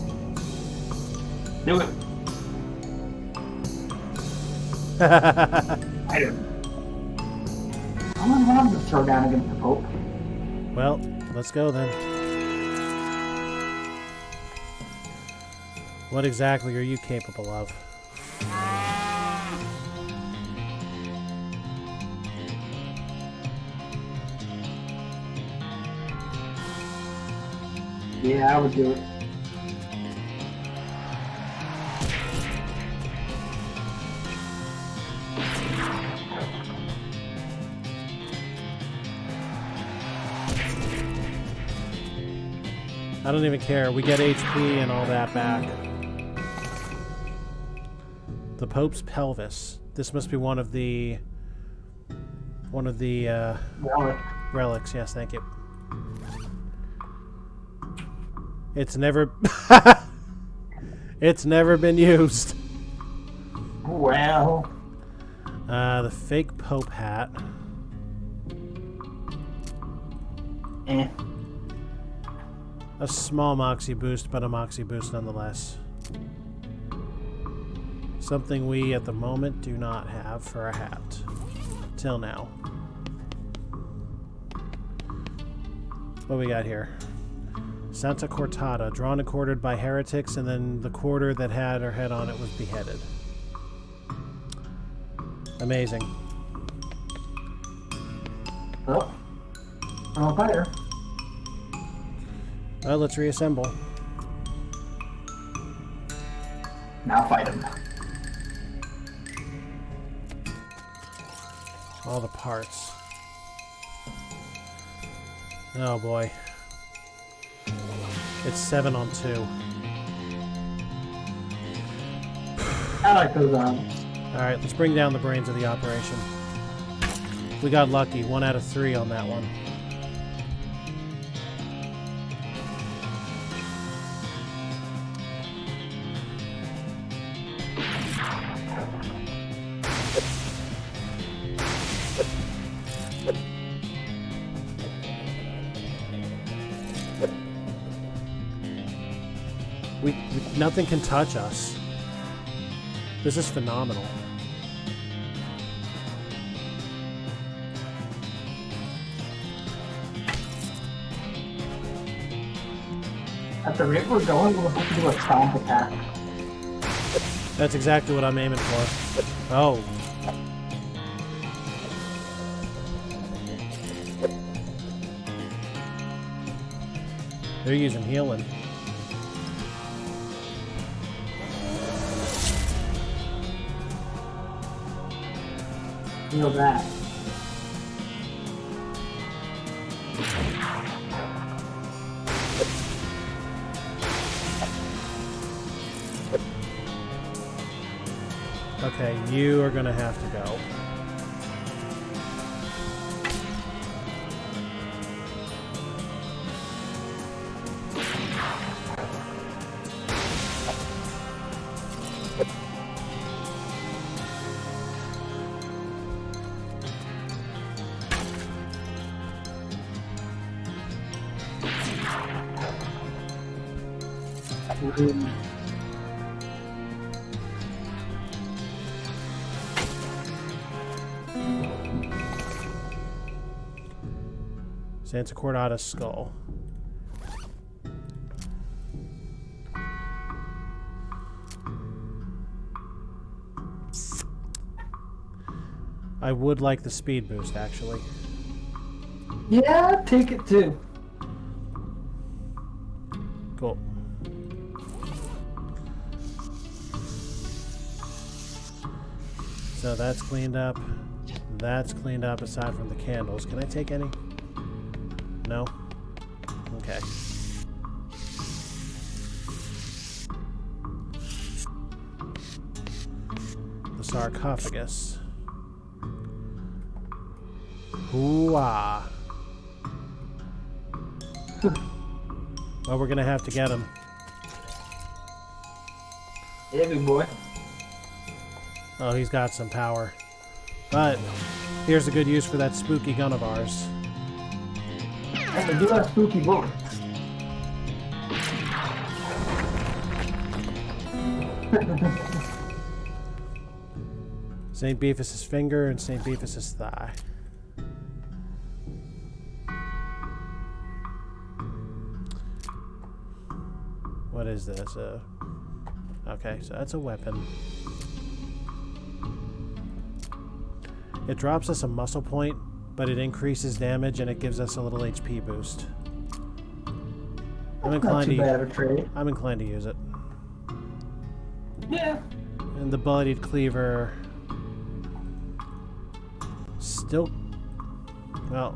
Do it. I don't. I'm not allowed to throw down against the Pope. Well, let's go then. What exactly are you capable of? Yeah, I would do it. I don't even care. We get HP and all that back. The Pope's pelvis. This must be one of the relics. Yes, thank you. It's never it's never been used. Well, The fake Pope hat. eh. A small Moxie boost, but a Moxie boost nonetheless. Something we, at the moment, do not have for a hat. Till now. What we got here? Santa Cortada, drawn and quartered by heretics, and then the quarter that had her head on it was beheaded. Amazing. Oh, I'm fire. Well, let's reassemble. Now fight him. All the parts. Oh boy. It's 7 on 2. I like those Alright, let's bring down the brains of the operation. We got lucky. 1 out of 3 on that one. Nothing can touch us. This is phenomenal. At the rate we're going, we'll have to do a stomp attack. That's exactly what I'm aiming for. Oh. They're using healing. Feel that. Okay, you are gonna have to go. Santa Cordata's skull. I would like the speed boost, actually. Yeah, take it too. Cool. So that's cleaned up. That's cleaned up aside from the candles. Can I take any? No? Okay. The sarcophagus. Hoo-ah. Well, we're gonna have to get him. Yeah, big boy. Oh, he's got some power. But here's a good use for that spooky gun of ours. And we do have spooky bullets. St. Beefus's finger and St. Beefus's thigh. What is this? Okay, so that's a weapon. It drops us a muscle point, but it increases damage and it gives us a little HP boost. I'm inclined Not too bad of a trade. I'm inclined to use it. Yeah. And the bloodied cleaver still, well,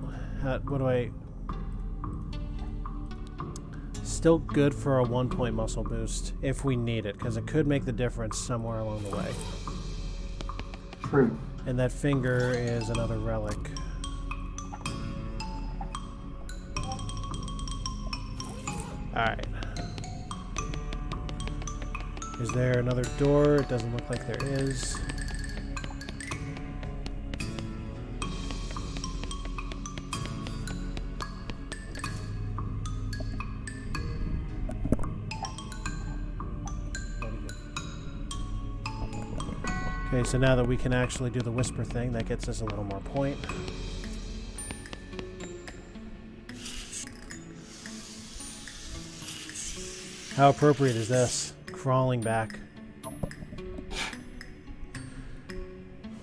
what do I, still good for a 1-point muscle boost if we need it, because it could make the difference somewhere along the way. True. And that finger is another relic. Alright. Is there another door? It doesn't look like there is. Okay, so now that we can actually do the whisper thing, that gets us a little more point. How appropriate is this? Crawling back.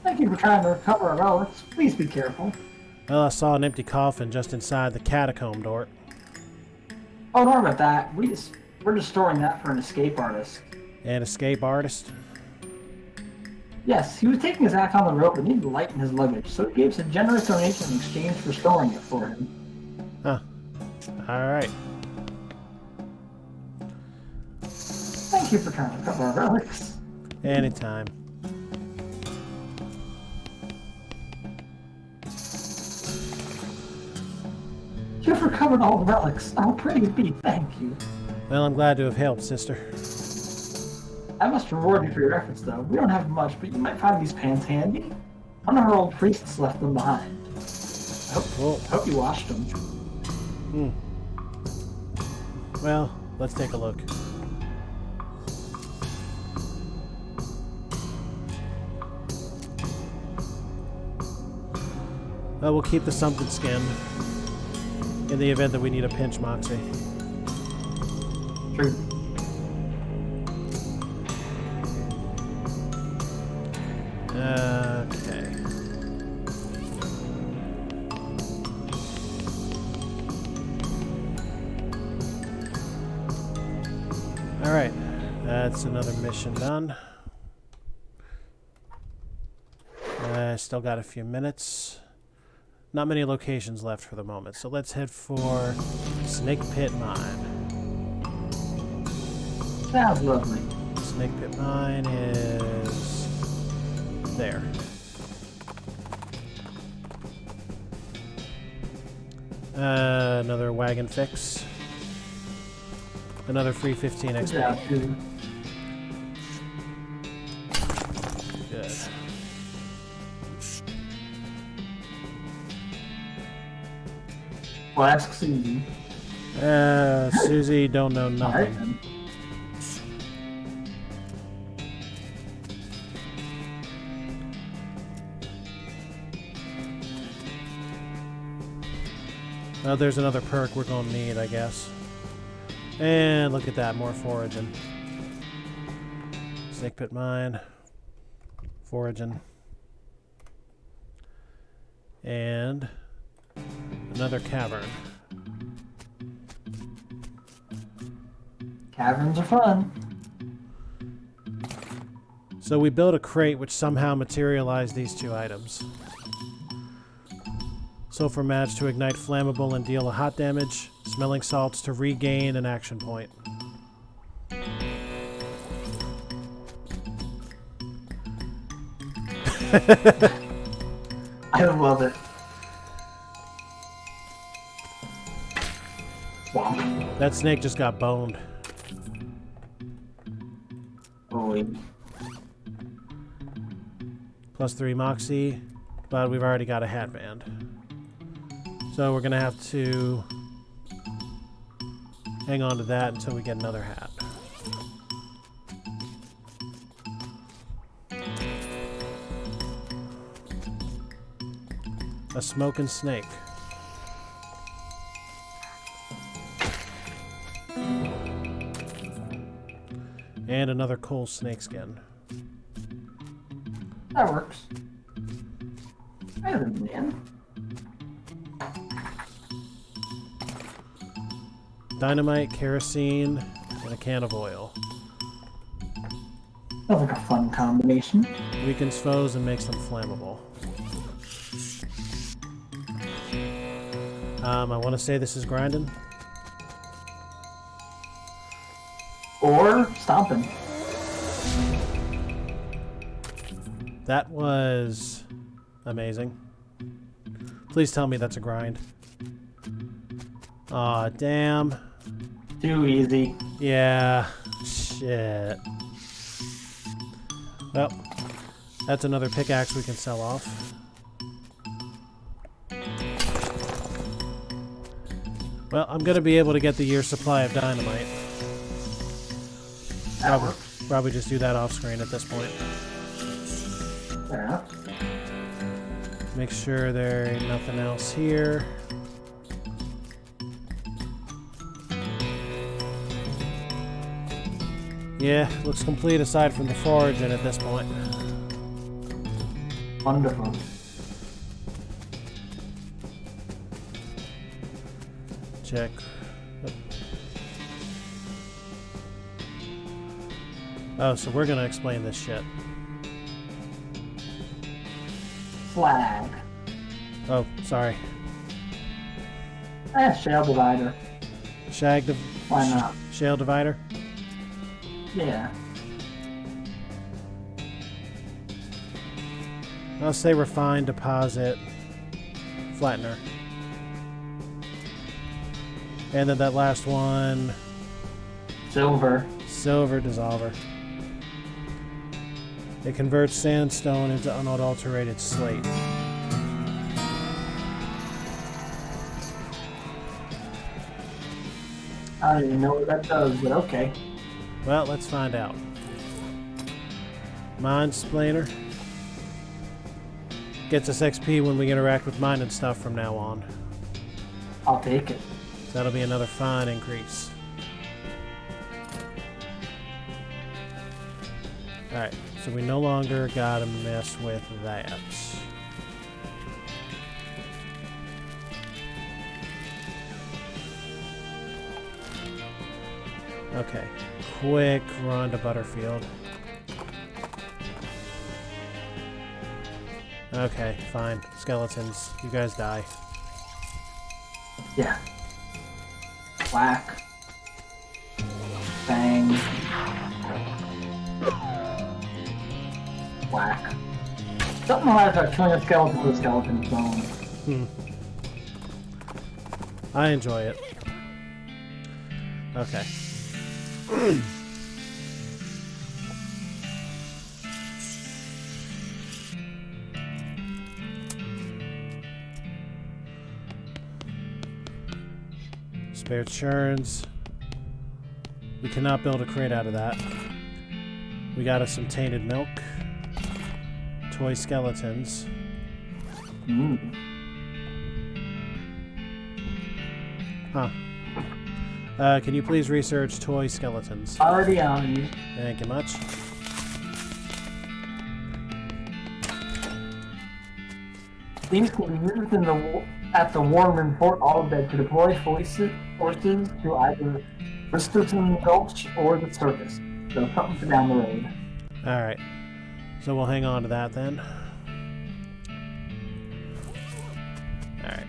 Thank you for trying to recover our relics. Please be careful. Well, I saw an empty coffin just inside the catacomb door. Oh, don't worry about that. We're just storing that for an escape artist. An escape artist? Yes, he was taking his act on the road but needed to lighten his luggage, so he gave us a generous donation in exchange for storing it for him. Huh. Alright. you for trying to recover our relics. Anytime. You've recovered all the relics. How pretty it be, thank you. Well, I'm glad to have helped, sister. I must reward you for your efforts, though. We don't have much, but you might find these pants handy. One of our old priests left them behind. I hope you washed them. Well, let's take a look. Well, we'll keep the something skin in the event that we need a pinch moxie. True. Okay. Alright, that's another mission done. Still got a few minutes. Not many locations left for the moment, so let's head for Snake Pit Mine. Sounds lovely. Snake Pit Mine is there. Another wagon fix. Another free 15 XP. Yeah, too. Good. Well, ask Susie. Susie don't know All right, nothing. then. Well, there's another perk we're gonna need, I guess. And look at that, more foraging. Snake Pit Mine. Foraging. And another cavern. Caverns are fun. So we built a crate which somehow materialized these two items. Sulfur match to ignite flammable and deal a hot damage. Smelling salts to regain an action point. I love it. Wow. That snake just got boned. Boy. +3 Moxie, but we've already got a hat band. So we're gonna have to hang on to that until we get another hat. A smoking snake. And another coal snake skin. That works. Iron Man. Dynamite, kerosene, and a can of oil. Sounds like a fun combination. Weakens foes and makes them flammable. I want to say this is grinding. Or stomping. That was amazing. Please tell me that's a grind. Aw, damn. Too easy. Yeah. Shit. Well, that's another pickaxe we can sell off. Well, I'm gonna be able to get the year's supply of dynamite. That works. Probably just do that off screen at this point. Fair enough. Make sure there ain't nothing else here. Yeah, looks complete aside from the foraging at this point. Wonderful. Check. Oh, so we're gonna explain this shit. Flag. Oh, sorry. Shale divider. Shale Why not? divider? Yeah. I'll say refine, deposit, flattener. And then that last one, Silver. silver dissolver. It converts sandstone into unadulterated slate. I don't even know what that does, but okay. Well, let's find out. Mind Splainer gets us XP when we interact with mine and stuff from now on. I'll take it. So that'll be another fine increase. Alright, so we no longer gotta mess with that. Okay, quick run to Butterfield. Okay, fine. Skeletons, you guys die. Yeah. Whack. Bang. Whack. Something like that killing a skeleton with a skeleton's bone. I enjoy it. Okay. Spare churns. We cannot build a crate out of that. We got us some tainted milk. Toy skeletons. Huh. Can you please research toy skeletons? Already on you. Thank you much. These can be used at the Warman Fort Allbed to deploy forces to either Bristolton Gulch or the surface. So something for down the road. Alright. So we'll hang on to that then. Alright.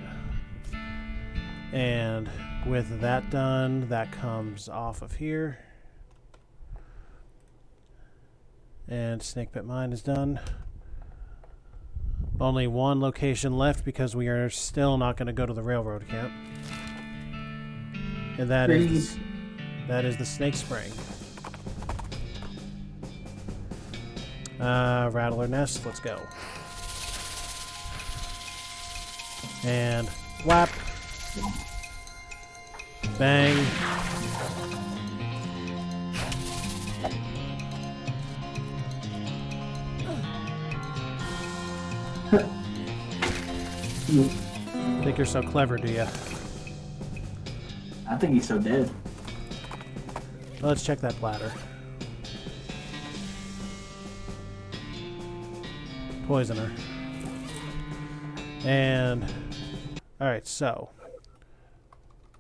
And with that done, that comes off of here. And Snake Pit Mine is done. Only one location left because we are still not going to go to the railroad camp. And that is the Snake Spring. Rattler Nest, let's go. And whap. Bang. Think you're so clever, do you? I think he's so dead. Well, let's check that bladder. Poisoner. And alright, so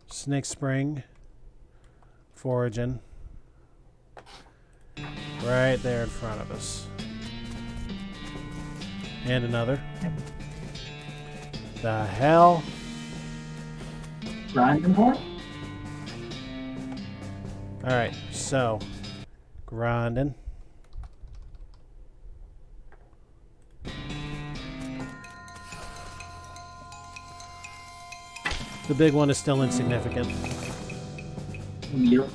Snake Spring, foraging, right there in front of us. And another. The hell? Grinding point? Alright, so grinding. The big one is still insignificant. Yep.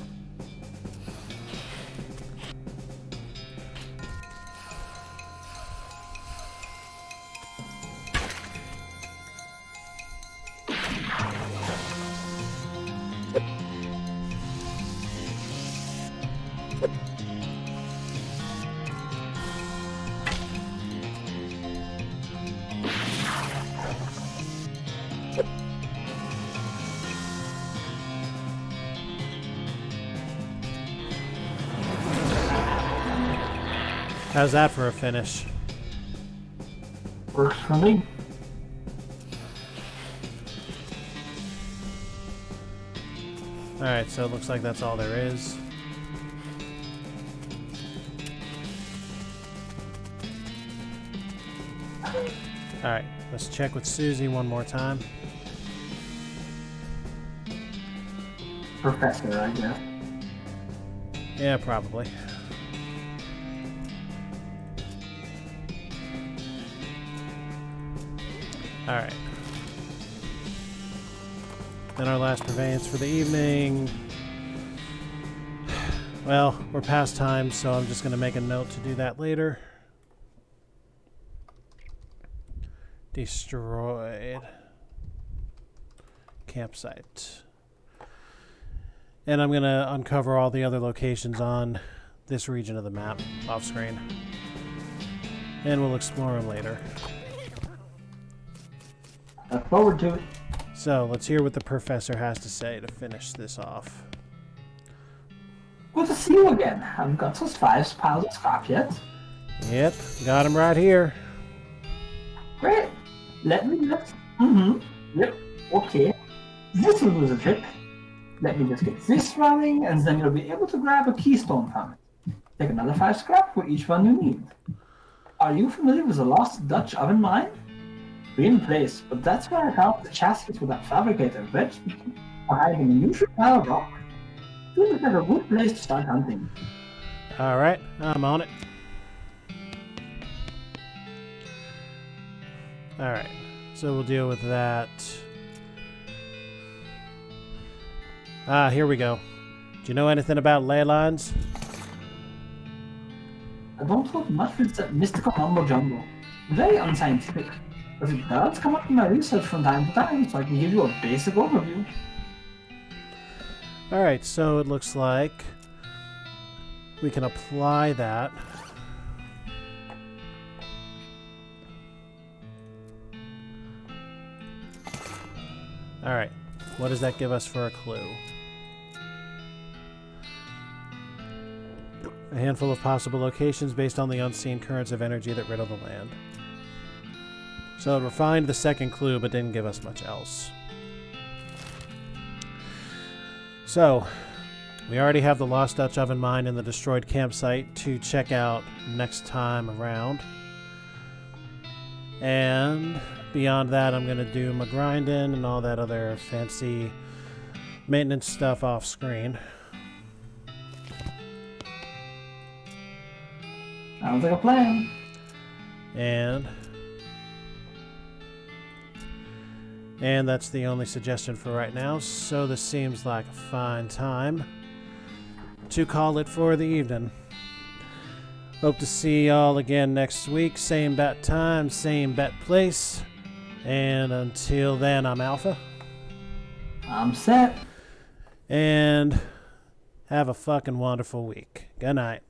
How's that for a finish? Works for me. Alright, so it looks like that's all there is. Alright, let's check with Susie one more time. Professor, I guess. Yeah, probably. Alright. Then our last purveyance for the evening. Well, we're past time, so I'm just going to make a note to do that later. Destroyed. Campsite. And I'm going to uncover all the other locations on this region of the map off screen. And we'll explore them later. Look forward to it. So, let's hear what the professor has to say to finish this off. Good to see you again. Haven't got those 5 piles of scrap yet. Yep, got him right here. Great. Let me just... Yep. Okay. This will do the trick. Let me just get this running, and then you'll be able to grab a keystone from it. Take another 5 scrap for each one you need. Are you familiar with the lost Dutch oven mine? Green place, but that's where I found the chassis for that fabricator wedged behind an unusual pile of rock. Seems like a good place to start hunting. Alright, I'm on it. Alright, so we'll deal with that. Ah, here we go. Do you know anything about ley lines? I don't hold much with that mystical mumbo jumbo. Very unscientific. But it does come up in my research from time to time, so I can give you a basic overview. Alright, so it looks like we can apply that. Alright, what does that give us for a clue? A handful of possible locations based on the unseen currents of energy that riddle the land. So it refined the second clue, but didn't give us much else. So, we already have the Lost Dutch Oven Mine and the destroyed campsite to check out next time around. And beyond that, I'm going to do my grinding and all that other fancy maintenance stuff off screen. Sounds like a plan. And that's the only suggestion for right now, so this seems like a fine time to call it for the evening. Hope to see y'all again next week. Same bat time, same bat place. And until then, I'm Alpha. I'm set. And have a fucking wonderful week. Good night.